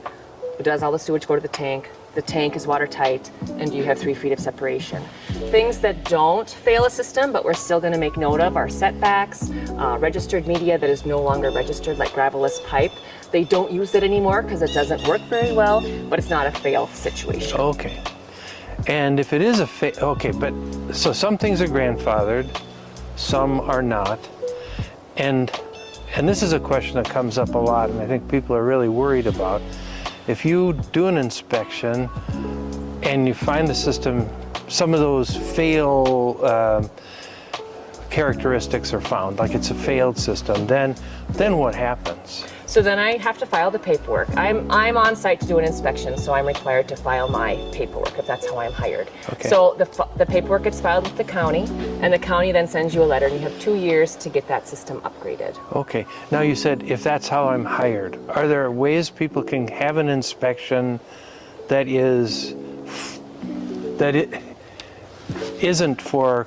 does all the sewage go to the tank? The tank is watertight, and do you have 3 feet of separation? Things that don't fail a system, but we're still going to make note of, are setbacks, registered media that is no longer registered, like gravelless pipe. They don't use it anymore because it doesn't work very well, but it's not a fail situation. And if it is a fail, but so some things are grandfathered, some are not, and this is a question that comes up a lot, and I think people are really worried about. If you do an inspection and you find the system, some of those characteristics are found, like it's a failed system, then what happens? So then I have to file the paperwork. I'm on site to do an inspection, so I'm required to file my paperwork if that's how I'm hired. Okay. So the paperwork gets filed with the county, and the county then sends you a letter, and you have 2 years to get that system upgraded. Okay. Now you said if that's how I'm hired, are there ways people can have an inspection that it isn't for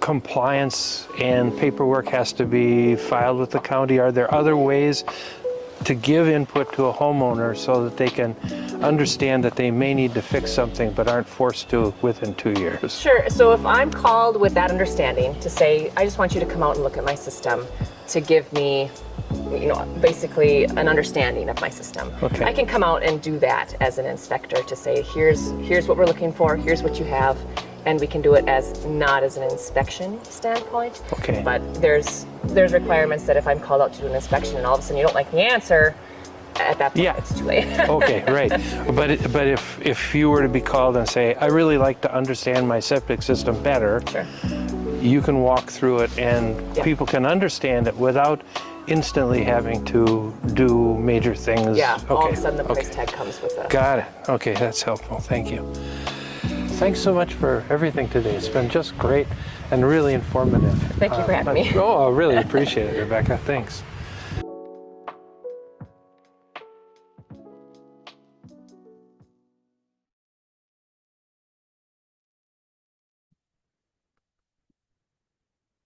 compliance and paperwork has to be filed with the county? Are there other ways to give input to a homeowner so that they can understand that they may need to fix something but aren't forced to within 2 years? Sure. So if I'm called with that understanding to say, I just want you to come out and look at my system to give me, basically an understanding of my system. Okay. I can come out and do that as an inspector to say, here's what we're looking for, here's what you have, and we can do it not as an inspection standpoint. Okay. But there's requirements that if I'm called out to do an inspection and all of a sudden you don't like the answer, at that point it's too late. Okay, right. But if you were to be called and say, I really like to understand my septic system better, Sure. you can walk through it and people can understand it without instantly having to do major things. Yeah, okay. all of a sudden the price tag comes with it. Got it. Okay, that's helpful. Thank you. Thanks so much for everything today. It's been just great and really informative. Thank you for having me. Oh, I really appreciate it, Rebecca. Thanks.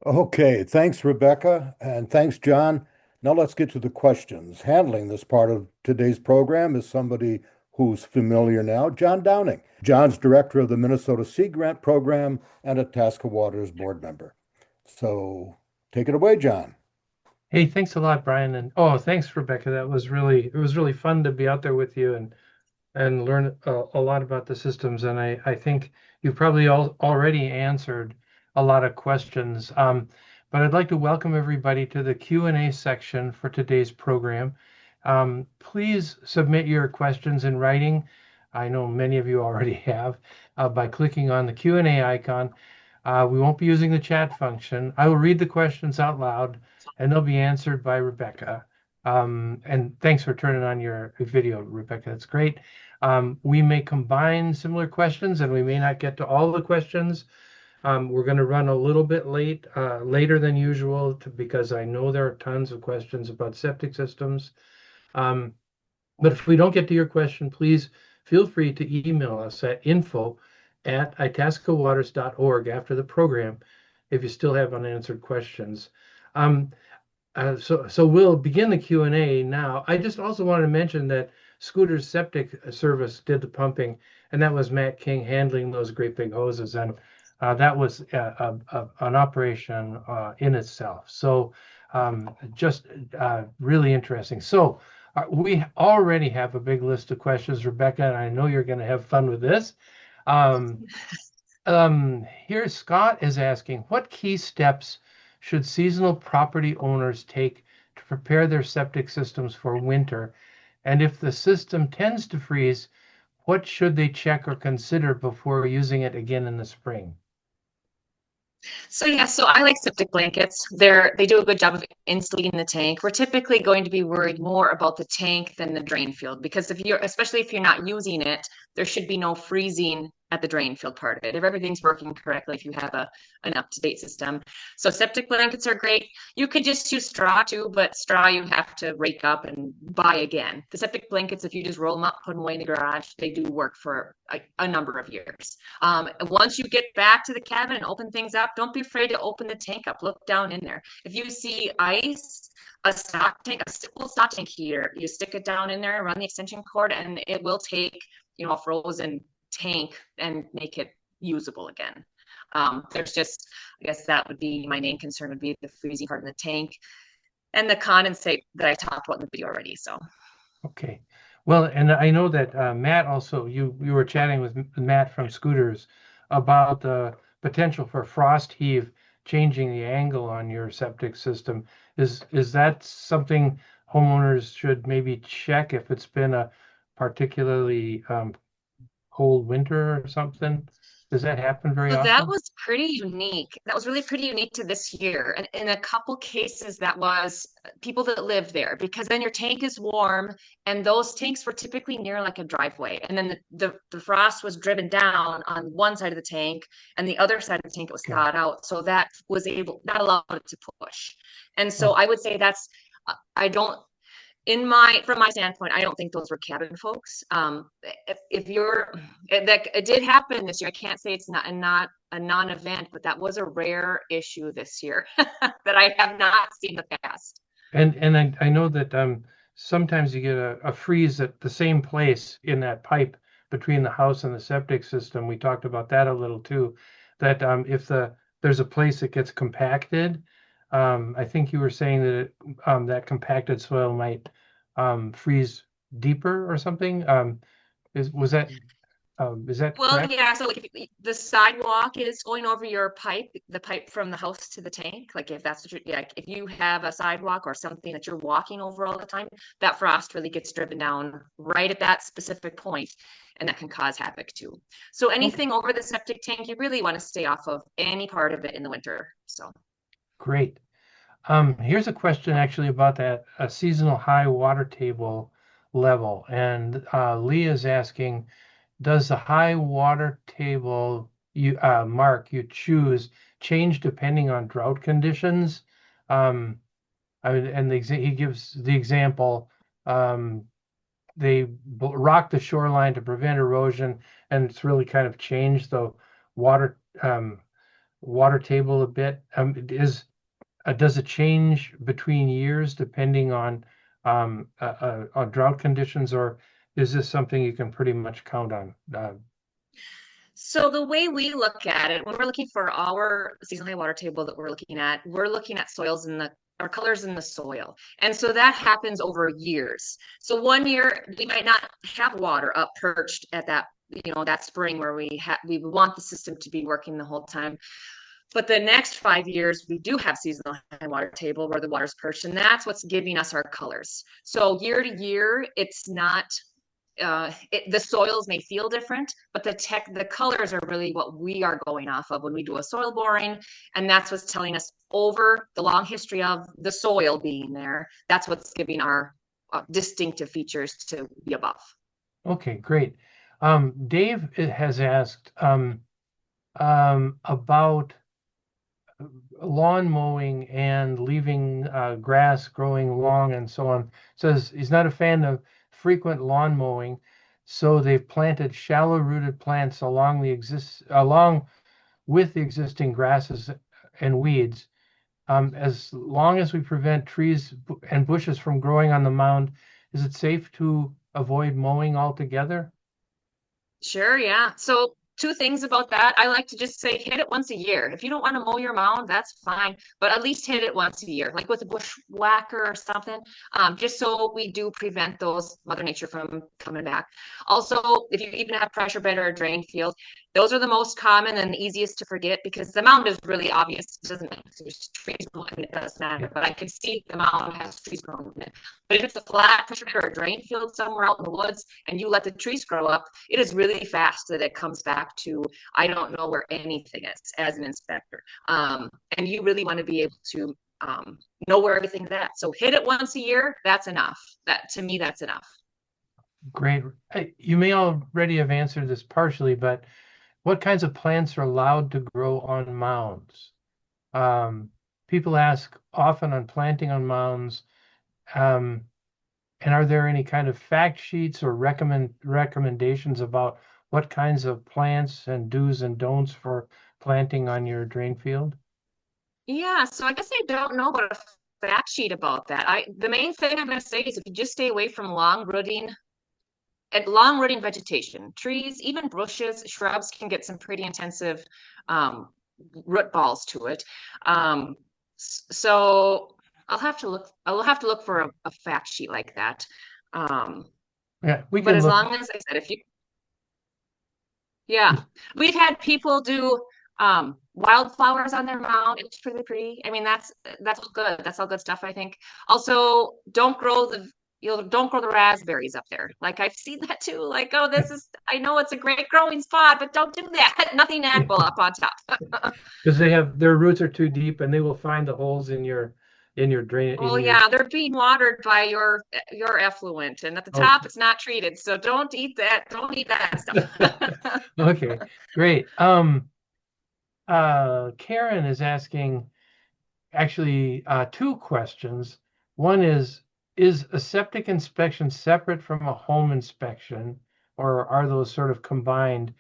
Okay, thanks, Rebecca, and thanks, John. Now let's get to the questions. Handling this part of today's program is somebody who's familiar now, John Downing. John's director of the Minnesota Sea Grant Program and a Itasca Waters board member. So take it away, John. Hey, thanks a lot, Brian. And thanks, Rebecca. It was really fun to be out there with you and learn a lot about the systems. And I think you probably already answered a lot of questions. But I'd like to welcome everybody to the Q&A section for today's program. Please submit your questions in writing. I know many of you already have by clicking on the Q&A icon. We won't be using the chat function. I will read the questions out loud and they'll be answered by Rebecca. And thanks for turning on your video, Rebecca. That's great. We may combine similar questions and we may not get to all the questions. We're going to run a little bit later than usual because I know there are tons of questions about septic systems. But if we don't get to your question, please feel free to email us at info@itascawaters.org after the program if you still have unanswered questions. So we'll begin the Q&A now. I just also wanted to mention that Scooter's Septic Service did the pumping, and that was Matt King handling those great big hoses, and that was an operation in itself. So just really interesting. So we already have a big list of questions, Rebecca, and I know you're going to have fun with this. Here, Scott is asking, what key steps should seasonal property owners take to prepare their septic systems for winter? And if the system tends to freeze, what should they check or consider before using it again in the spring? So I like septic blankets. They do a good job of insulating the tank. We're typically going to be worried more about the tank than the drain field because especially if you're not using it, there should be no freezing at the drain field part of it. If everything's working correctly, if you have an up-to-date system. So septic blankets are great. You could just use straw too, but straw you have to rake up and buy again. The septic blankets, if you just roll them up, put them away in the garage, they do work for a number of years. Once you get back to the cabin and open things up, don't be afraid to open the tank up. Look down in there. If you see ice, a stock tank, a simple stock tank heater, you stick it down in there, run the extension cord, and it will take, a frozen tank and make it usable again. There's just, I guess that would be my main concern would be the freezing part in the tank and the condensate that I talked about in the video already. So. Okay. Well, and I know that Matt also, you were chatting with Matt from Scooters about the potential for frost heave changing the angle on your septic system. Is that something homeowners should maybe check if it's been a particularly cold winter or something? Does that happen very often? That was pretty unique. That was really pretty unique to this year. And in a couple cases, that was people that lived there, because then your tank is warm, and those tanks were typically near like a driveway. And then the frost was driven down on one side of the tank, and the other side of the tank was Okay. thawed out. So that was not allowed it to push. And so Oh, I would say I don't, from my standpoint, I don't think those were cabin folks. If you're, it did happen this year. I can't say it's not a non-event, but that was a rare issue this year that I have not seen in the past. and I know that sometimes you get a freeze at the same place in that pipe between the house and the septic system. We talked about that a little too. That if there's a place that gets compacted, I think you were saying that that compacted soil might freeze deeper or something. Is that Well, correct? yeah, so like if the sidewalk is going over your pipe, the pipe from the house to the tank, like if that's what yeah, if you have a sidewalk or something that you're walking over all the time, that frost really gets driven down right at that specific point, and that can cause havoc too. So Okay, anything over the septic tank, you really want to stay off of any part of it in the winter. So. great. Here's a question actually about that seasonal high water table level, and Lee is asking, does the high water table mark you choose change depending on drought conditions? I mean, and he gives the example, um, they rock the shoreline to prevent erosion, and it's really kind of changed the water water table a bit. Does it change between years depending on drought conditions, or is this something you can pretty much count on? So the way we look at it, when we're looking for our seasonal high water table that we're looking at soils in the or colors in the soil. And so that happens over years. So one year we might not have water up perched at that spring where we want the system to be working the whole time. But the next 5 years, we do have seasonal high water table where the water's perched, and that's what's giving us our colors. So year to year, it's not the soils may feel different, but the colors are really what we are going off of when we do a soil boring, and that's what's telling us over the long history of the soil being there. That's what's giving our distinctive features to be above. Okay, great. Dave has asked about lawn mowing and leaving grass growing long and so on. Says he's not a fan of frequent lawn mowing, so they've planted shallow rooted plants along with the existing grasses and weeds. As long as we prevent trees and bushes from growing on the mound, is it safe to avoid mowing altogether? Sure, yeah. So two things about that. I like to just say hit it once a year. If you don't want to mow your mound, that's fine, but at least hit it once a year, like with a bushwhacker or something, just so we do prevent those Mother Nature from coming back. Also, if you even have pressure bed or a drain field, those are the most common and the easiest to forget because the mound is really obvious. It doesn't matter. There's trees growing, it does matter, Yeah. but I can see the mound has trees growing in it. But if it's a flat pressure bed or a drain field somewhere out in the woods and you let the trees grow up, it is really fast that it comes back to, I don't know where anything is as an inspector. And you really want to be able to know where everything's at. So hit it once a year, that's enough. To me, that's enough. Great. You may already have answered this partially, but what kinds of plants are allowed to grow on mounds? Um, People ask often on planting on mounds, and are there any kind of fact sheets or recommendations about what kinds of plants and do's and don'ts for planting on your drain field? Yeah, so I guess I don't know about a fact sheet about that. The main thing I'm going to say is if you just stay away from long rooting vegetation, trees, even bushes, shrubs can get some pretty intensive um, root balls to it. So I'll have to look. I will have to look for a fact sheet like that. Um, Yeah, we but can as look. long as I said, yeah, we've had people do wildflowers on their mound. It's really pretty. I mean, that's all good. That's all good stuff, I think. Also, don't grow don't grow the raspberries up there. Like I've seen that too. Like, oh, I know it's a great growing spot, but don't do that. Nothing edible up on top. Because their roots are too deep, and they will find the holes in your drain Oh in your. yeah, they're being watered by your effluent, and at the Oh. top it's not treated. So don't eat that. Don't eat that stuff. Okay, great. Karen is asking actually two questions. One is a septic inspection separate from a home inspection, or are those sort of combined?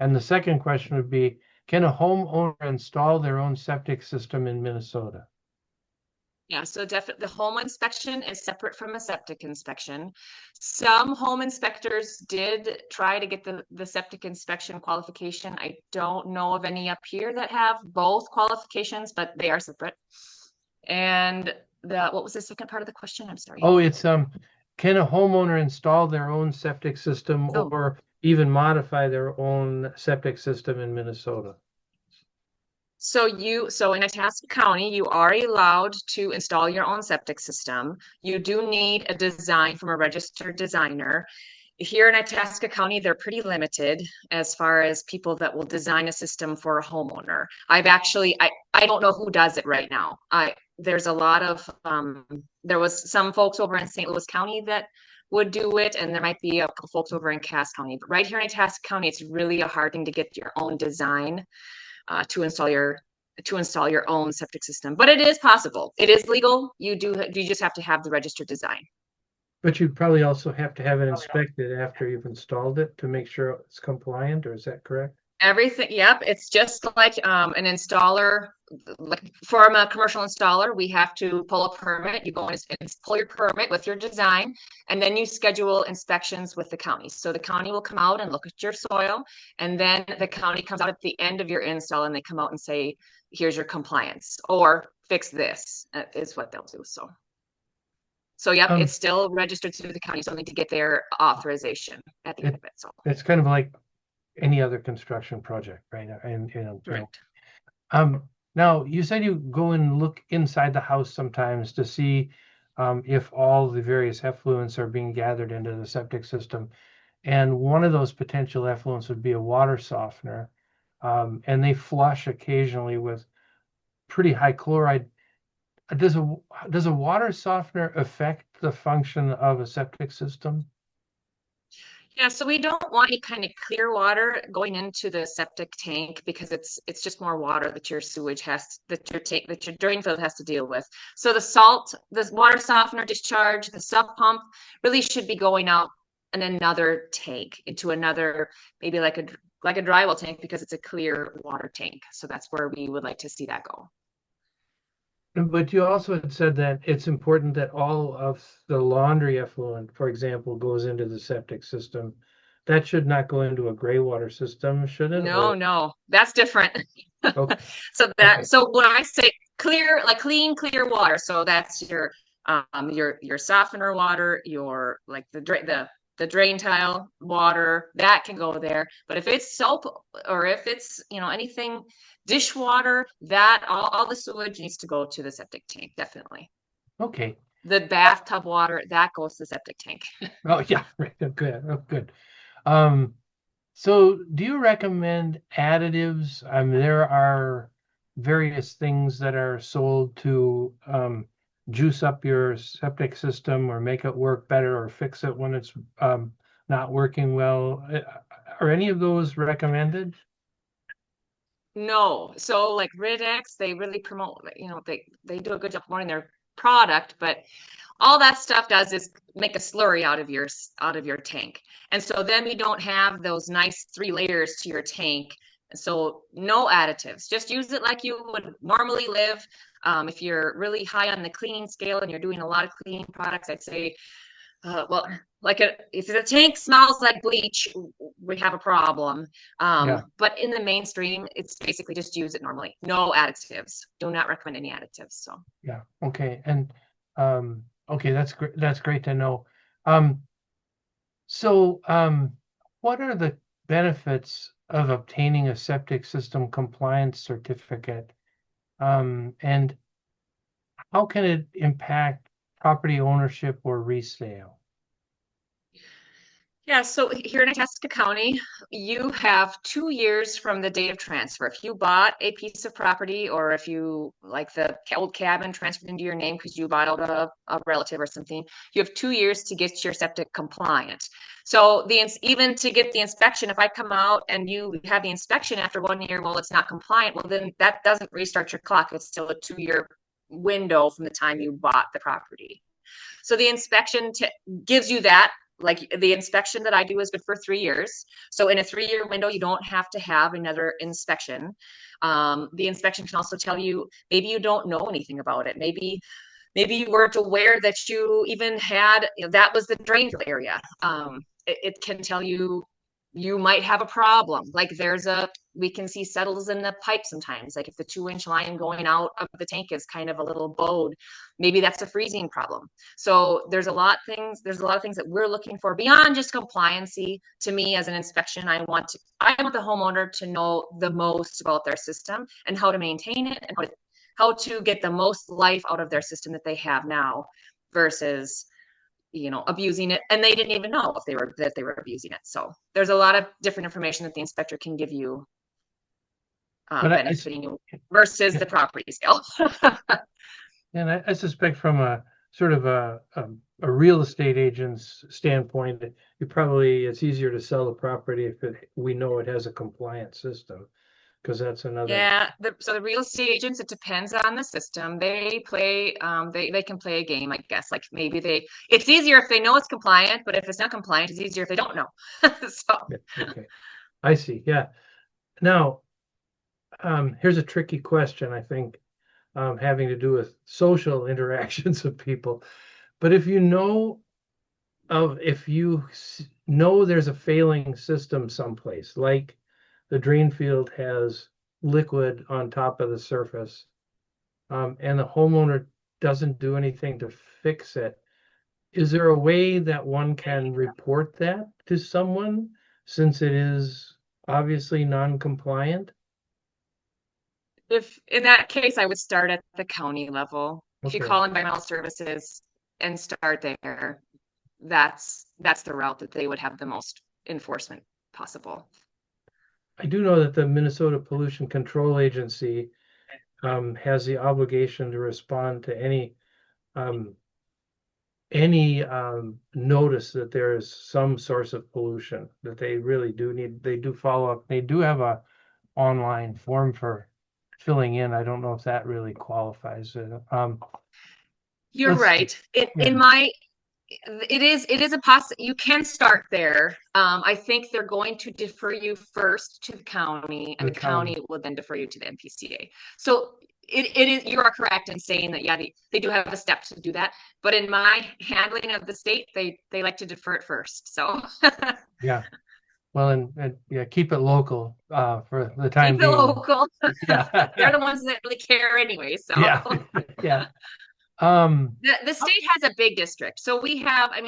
And the second question would be, can a homeowner install their own septic system in Minnesota? Yeah, so definitely the home inspection is separate from a septic inspection. Some home inspectors did try to get the septic inspection qualification. I don't know of any up here that have both qualifications, but they are separate. And what was the second part of the question? I'm sorry. Oh, it's can a homeowner install their own septic system Oh. or even modify their own septic system in Minnesota? So in Itasca County, you are allowed to install your own septic system. You do need a design from a registered designer. Here in Itasca County, they're pretty limited as far as people that will design a system for a homeowner. I don't know who does it right now. There's a lot of, there was some folks over in St. Louis County that would do it, and there might be a couple folks over in Cass County. But right here in Itasca County, it's really a hard thing to get your own design to install your own septic system. But it is possible. It is legal. You just have to have the registered design. But you probably also have to have it inspected after you've installed it to make sure it's compliant, or is that correct? Everything, yep. It's just like an installer, like from a commercial installer, we have to pull a permit. You go and pull your permit with your design, and then you schedule inspections with the county. So the county will come out and look at your soil, and then the county comes out at the end of your install and they come out and say, here's your compliance, or fix this, is what they'll do. So yep, it's still registered through the county, so I need to get their authorization at the end of it. So it's kind of like any other construction project, right? And correct. Now you said you go and look inside the house sometimes to see if all the various effluents are being gathered into the septic system. And one of those potential effluents would be a water softener. And they flush occasionally with pretty high chloride. Does a water softener affect the function of a septic system? Yeah, so we don't want any kind of clear water going into the septic tank because it's just more water that your that your drain field has to deal with. So the water softener discharge, the sub pump really should be going out in another tank, into another, maybe like a drywall tank, because it's a clear water tank. So that's where we would like to see that go. But you also had said that it's important that all of the laundry effluent, for example, goes into the septic system. That should not go into a gray water system, should it? No, that's different. Okay. So when I say clear, like clean, clear water, so that's your softener water, your like the drain tile water, that can go there. But if it's soap, or if it's anything dishwater, that all the sewage needs to go to the septic tank, definitely. Okay. The bathtub water, that goes to the septic tank. Oh yeah, right. Good. Oh, good. So do you recommend additives? There are various things that are sold to juice up your septic system or make it work better or fix it when it's not working well. Are any of those recommended? No. So like Ridex, they really promote, they do a good job promoting their product, but all that stuff does is make a slurry out of your tank. And so then we don't have those nice 3 layers to your tank. So no additives, just use it like you would normally live. If you're really high on the cleaning scale and you're doing a lot of cleaning products, I'd say, well, if the tank smells like bleach, we have a problem. But in the mainstream, it's basically just use it normally. No additives. Do not recommend any additives. So yeah, okay, and okay, that's great. That's great to know. So what are the benefits of obtaining a septic system compliance certificate, and how can it impact property ownership or resale? Yeah, so here in Itasca County, you have 2 years from the date of transfer. If you bought a piece of property, or if you, like the old cabin, transferred into your name because you bought out a relative or something, you have 2 years to get your septic compliant. So even to get the inspection, if I come out and you have the inspection after 1 year, well, it's not compliant, well, then that doesn't restart your clock. It's still a 2 year window from the time you bought the property. So the inspection gives you that. Like the inspection that I do is good for 3 years. So in a 3 year window, you don't have to have another inspection. The inspection can also tell you, maybe you don't know anything about it. Maybe you weren't aware that you even had, that was the drain field area. It can tell you you might have a problem. Like we can see settles in the pipe sometimes. Like if the 2 inch line going out of the tank is kind of a little bowed, maybe that's a freezing problem. So there's a lot of things that we're looking for beyond just compliancy. To me, as an inspection, I want the homeowner to know the most about their system and how to maintain it, and how to get the most life out of their system that they have now versus abusing it, and they didn't even know if they were abusing it. So there's a lot of different information that the inspector can give you, benefiting you versus the property sale. And I suspect from a sort of a real estate agent's standpoint, it's easier to sell the property if we know it has a compliant system, because that's another. Yeah, so the real estate agents, it depends on the system. They can play a game, I guess. Like maybe it's easier if they know it's compliant, but if it's not compliant, it's easier if they don't know. So Okay, I see. Yeah. Now, here's a tricky question, I think, having to do with social interactions of people. But if you know there's a failing system someplace, like the drain field has liquid on top of the surface, and the homeowner doesn't do anything to fix it, is there a way that one can report that to someone, since it is obviously non-compliant? if in that case, I would start at the county level. If you Okay. call environmental services and start there, that's the route that they would have the most enforcement possible. I do know that the Minnesota Pollution Control Agency has the obligation to respond to any notice that there is some source of pollution, that they really they do follow up. They do have a online form for filling in. I don't know if that really qualifies. You're right. It is a you can start there. I think they're going to defer you first to the county, and the county will then defer you to the MPCA. So it is, you are correct in saying that, yeah, they do have a step to do that. But in my handling of the state, they like to defer it first. So yeah. Well, and yeah, keep it local for the time keep it being. local. Yeah. They're the ones that really care anyway. So yeah. Yeah. The state has a big district. So we have, I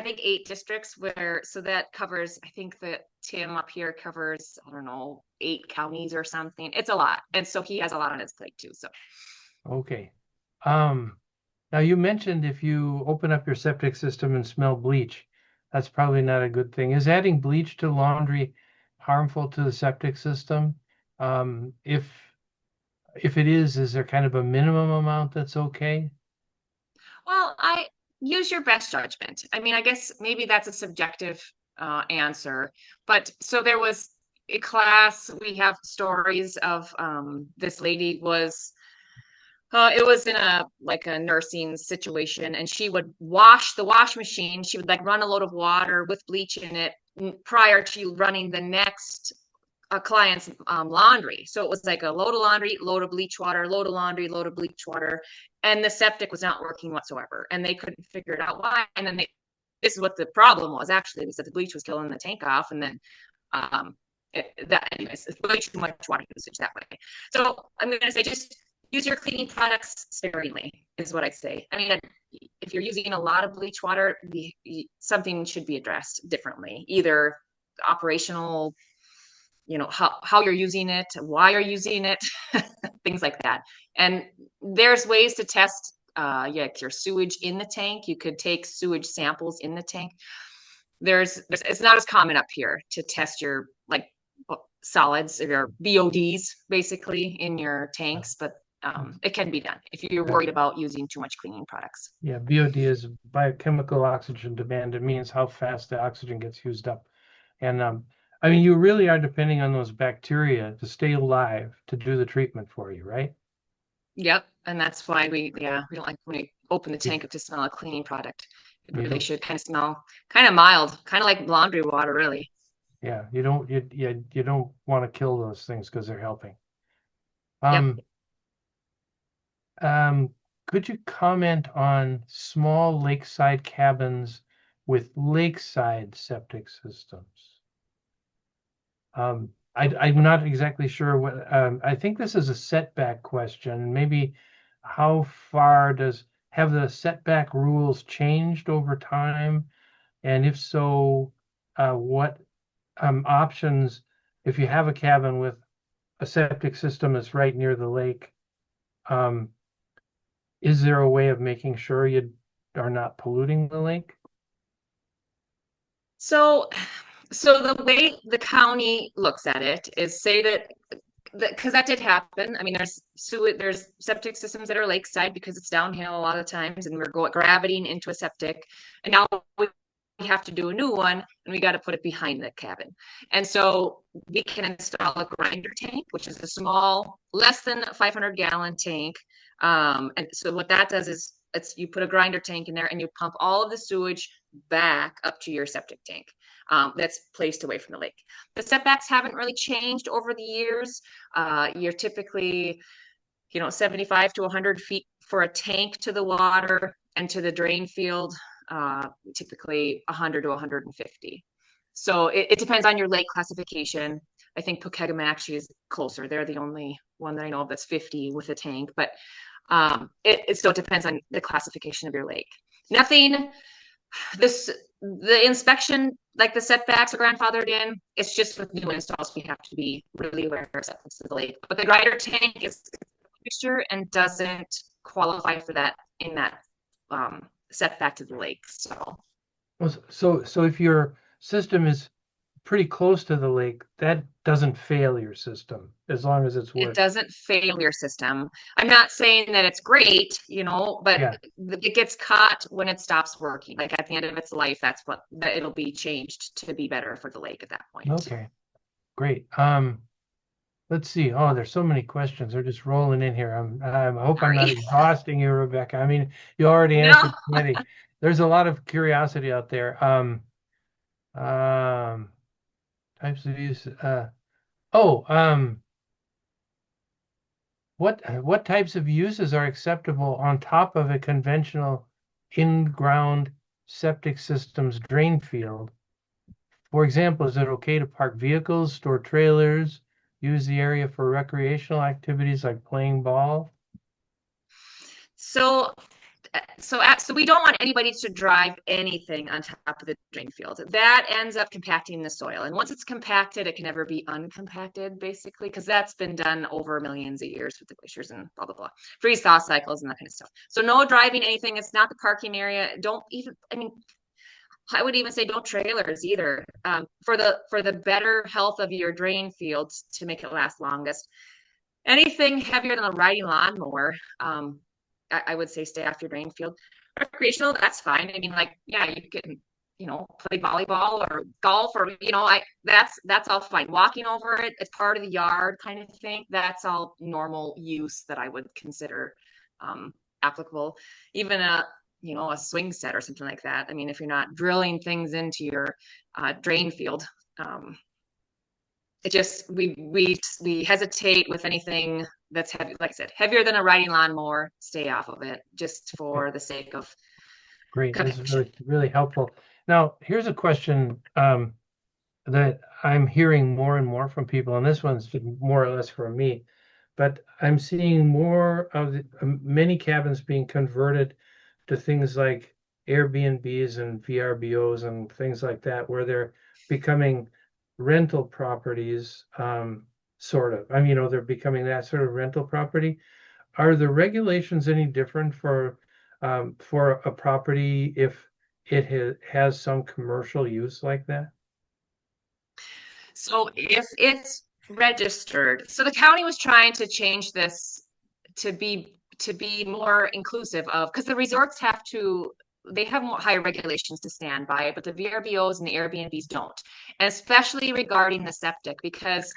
think 8 districts so that covers, I think that Tim up here covers, I don't know, 8 counties or something. It's a lot. And so he has a lot on his plate too. So. Okay. Now you mentioned if you open up your septic system and smell bleach, that's probably not a good thing. Is adding bleach to laundry harmful to the septic system? If it is there kind of a minimum amount that's okay? Well, I use your best judgment. I guess maybe that's a subjective answer. But so there was a class, we have stories of this lady was, it was in a nursing situation, and she would wash the wash machine. She would run a load of water with bleach in it prior to running the next client's laundry. So it was like a load of laundry, load of bleach water, load of laundry, load of bleach water, and the septic was not working whatsoever, and they couldn't figure it out why. And then this is what the problem was, actually, was that the bleach was killing the tank off, and then anyways, it's way too much water usage that way. So I'm going to say just use your cleaning products sparingly is what I'd say. If you're using a lot of bleach water, something should be addressed differently, either operational, how you're using it, why you're using it, things like that. And there's ways to test your sewage in the tank. You could take sewage samples in the tank. It's not as common up here to test your like solids or your BODs basically in your tanks, but it can be done if you're worried about using too much cleaning products. Yeah, BOD is biochemical oxygen demand. It means how fast the oxygen gets used up. And I mean, you really are depending on those bacteria to stay alive to do the treatment for you, right? Yep. And that's why we don't like when we open the tank up to smell a cleaning product. It really should kind of smell kind of mild, kind of like laundry water, really. Yeah, you don't want to kill those things because they're helping. Yep. Could you comment on small lakeside cabins with lakeside septic systems? I'm not exactly sure what, I think this is a setback question. Maybe how far have the setback rules changed over time? And if so, what options, if you have a cabin with a septic system that's right near the lake, is there a way of making sure you are not polluting the lake? So the way the county looks at it is say that because that did happen. I mean, there's septic systems that are lakeside because it's downhill a lot of times, and we're gravitating into a septic, and now we have to do a new one, and we got to put it behind the cabin. And so we can install a grinder tank, which is a small, less than 500-gallon tank. And so what that does is you put a grinder tank in there, and you pump all of the sewage back up to your septic tank. That's placed away from the lake. The setbacks haven't really changed over the years. You're typically, 75 to 100 feet for a tank to the water, and to the drain field, typically 100 to 150. So it depends on your lake classification. I think Pokegama actually is closer. They're the only one that I know of that's 50 with a tank, but it still depends on the classification of your lake. The inspection, like the setbacks are grandfathered in. It's just with new installs, we have to be really aware of septic to the lake. But the grinder tank is fixture and doesn't qualify for that in that setback to the lake. So if your system is pretty close to the lake, that doesn't fail your system as long as it's working. It doesn't fail your system. I'm not saying that it's great, but it gets caught when it stops working. Like at the end of its life, it'll be changed to be better for the lake at that point. Okay, great. Let's see. Oh, there's so many questions. They're just rolling in here. I hope I'm not exhausting you, Rebecca. I mean, you already answered plenty. There's a lot of curiosity out there. Types of use. What types of uses are acceptable on top of a conventional in-ground septic system's drain field? For example, is it okay to park vehicles, store trailers, use the area for recreational activities like playing ball? So we don't want anybody to drive anything on top of the drain field. That ends up compacting the soil. And once it's compacted, it can never be uncompacted, basically, because that's been done over millions of years with the glaciers and blah, blah, blah. Freeze-thaw cycles and that kind of stuff. So no driving anything. It's not the parking area. I would even say don't trailers either. For the better health of your drain fields to make it last longest. Anything heavier than a riding lawnmower, I would say stay off your drain field. Recreational, that's fine. I mean, you can, play volleyball or golf or, that's all fine. Walking over it, it's part of the yard kind of thing. That's all normal use that I would consider applicable. Even a swing set or something like that. I mean, if you're not drilling things into your drain field, we hesitate with anything that's heavy, like I said, heavier than a riding lawnmower. Stay off of it, just for the sake of. Great, this is really, really helpful. Now, here's a question that I'm hearing more and more from people, and this one's more or less from me, but I'm seeing more of many cabins being converted to things like Airbnbs and VRBOs and things like that, where they're becoming rental properties, sort of. I mean, they're becoming that sort of rental property. Are the regulations any different for for a property if it has some commercial use like that? So if it's registered, so the county was trying to change this to be more inclusive of, because the resorts they have more higher regulations to stand by, but the VRBOs and the Airbnbs don't. And especially regarding the septic, because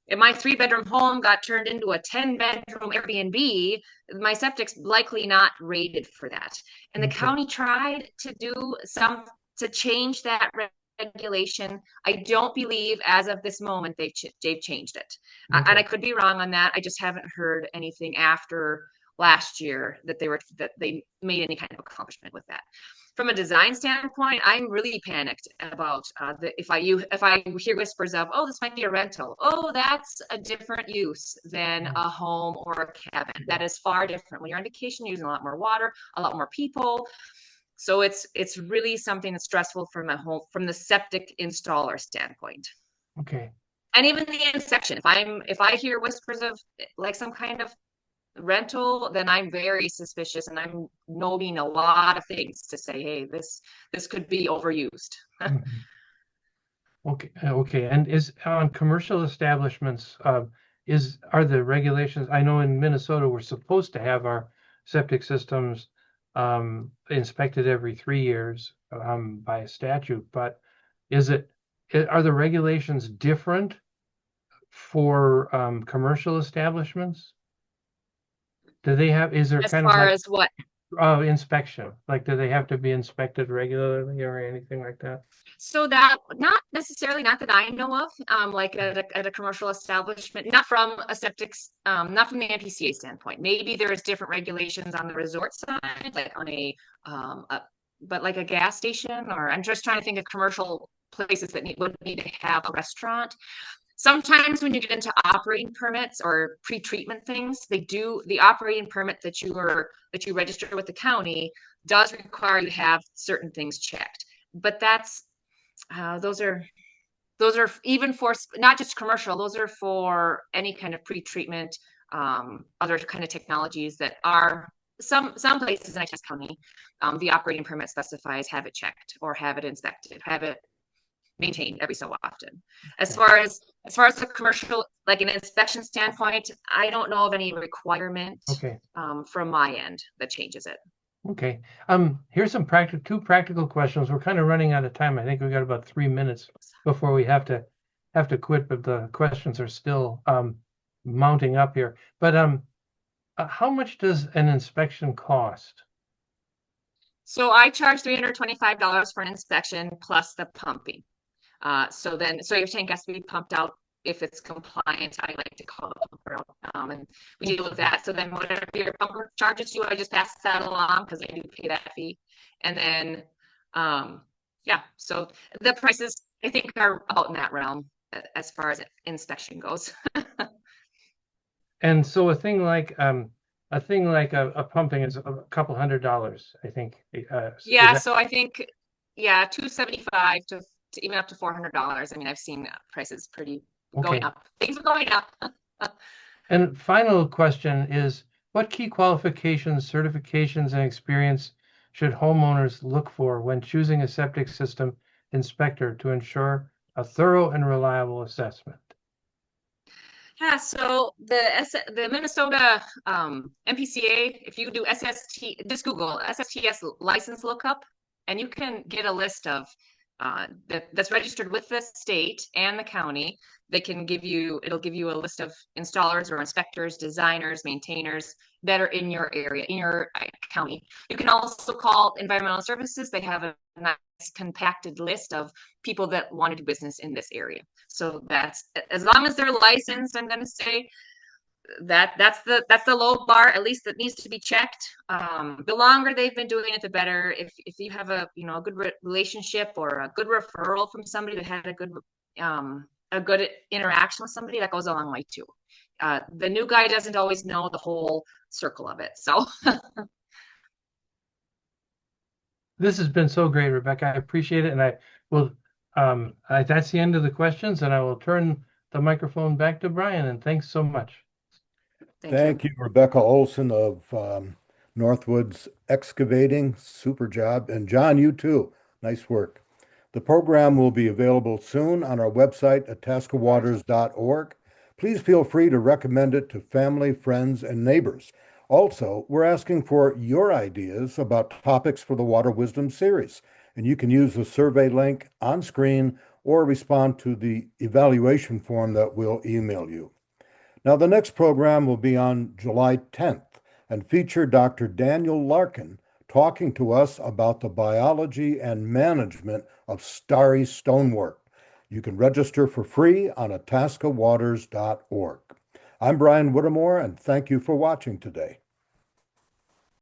if my 3-bedroom home got turned into a 10-bedroom Airbnb, my septic's likely not rated for that. And the Okay. county tried to change that regulation. I don't believe as of this moment they've changed it. And I Okay. could be wrong on that. I just haven't heard anything after last year that they made any kind of accomplishment with that. From a design standpoint, I'm really panicked about if I hear whispers of, oh, this might be a rental. Oh, that's a different use than a home or a cabin. That is far different. When you're on vacation, you're using a lot more water, a lot more people. So it's really something that's stressful from the septic installer standpoint. Okay. And even the inspection. If I hear whispers of like some kind of rental, then I'm very suspicious, and I'm noting a lot of things to say, hey, this could be overused. Mhm. Okay. Okay. And is on commercial establishments, are the regulations? I know in Minnesota we're supposed to have our septic systems inspected every 3 years by a statute, but are the regulations different for commercial establishments? Is there As kind of far like as what? inspection? Like, do they have to be inspected regularly or anything like that? So that not necessarily, not that I know of, like at a commercial establishment, not from a septic, not from the NPCA standpoint. Maybe there's different regulations on the resort side, like on but like a gas station, or I'm just trying to think of commercial places that would need to have a restaurant. Sometimes when you get into operating permits or pre-treatment things, the operating permit that you register with the county does require you to have certain things checked. But those are even for not just commercial, those are for any kind of pre-treatment, other kind of technologies that are some places in Itasca County, the operating permit specifies have it checked or have it inspected, have it maintained every so often. As far as the commercial, like an inspection standpoint, I don't know of any requirement Okay. from my end that changes it. Okay. Here's some two practical questions. We're kind of running out of time. I think we got about 3 minutes before we have to quit, but the questions are still mounting up here. But how much does an inspection cost? So I charge $325 for an inspection plus the pumping. So your tank has to be pumped out if it's compliant. I like to call the pumper out, and we deal with that. So then whatever your pumper charges you, I just pass that along because I do pay that fee. And then, yeah, so the prices I think are about in that realm as far as inspection goes. And so a thing like a pumping is a couple $100, I think. Yeah, so I think, yeah, $275 to even up to $400. I mean, I've seen prices going up. Things are going up. And final question is, what key qualifications, certifications, and experience should homeowners look for when choosing a septic system inspector to ensure a thorough and reliable assessment? Yeah, so the Minnesota MPCA, if you do SST, just Google SSTS license lookup, and you can get a list of that's registered with the state and the county. It'll give you a list of installers or inspectors, designers, maintainers that are in your area, in your county. You can also call environmental services. They have a nice compacted list of people that want to do business in this area. So that's, as long as they're licensed, I'm going to say that's the low bar, at least, that needs to be checked. The longer they've been doing it, the better. If you have a good relationship or a good referral from somebody that had a good interaction with somebody, that goes a long way too. The new guy doesn't always know the whole circle of it. So this has been so great, Rebecca. I appreciate it, and I will. That's the end of the questions, and I will turn the microphone back to Brian. And thanks so much. Thank you, Rebecca Olson of Northwoods Excavating, super job. And John, you too. Nice work. The program will be available soon on our website at itascawaters.org. Please feel free to recommend it to family, friends, and neighbors. Also, we're asking for your ideas about topics for the Water Wisdom series, and you can use the survey link on screen or respond to the evaluation form that we'll email you. Now, the next program will be on July 10th and feature Dr. Daniel Larkin talking to us about the biology and management of starry stonework. You can register for free on itascawaters.org. I'm Brian Whittemore, and thank you for watching today.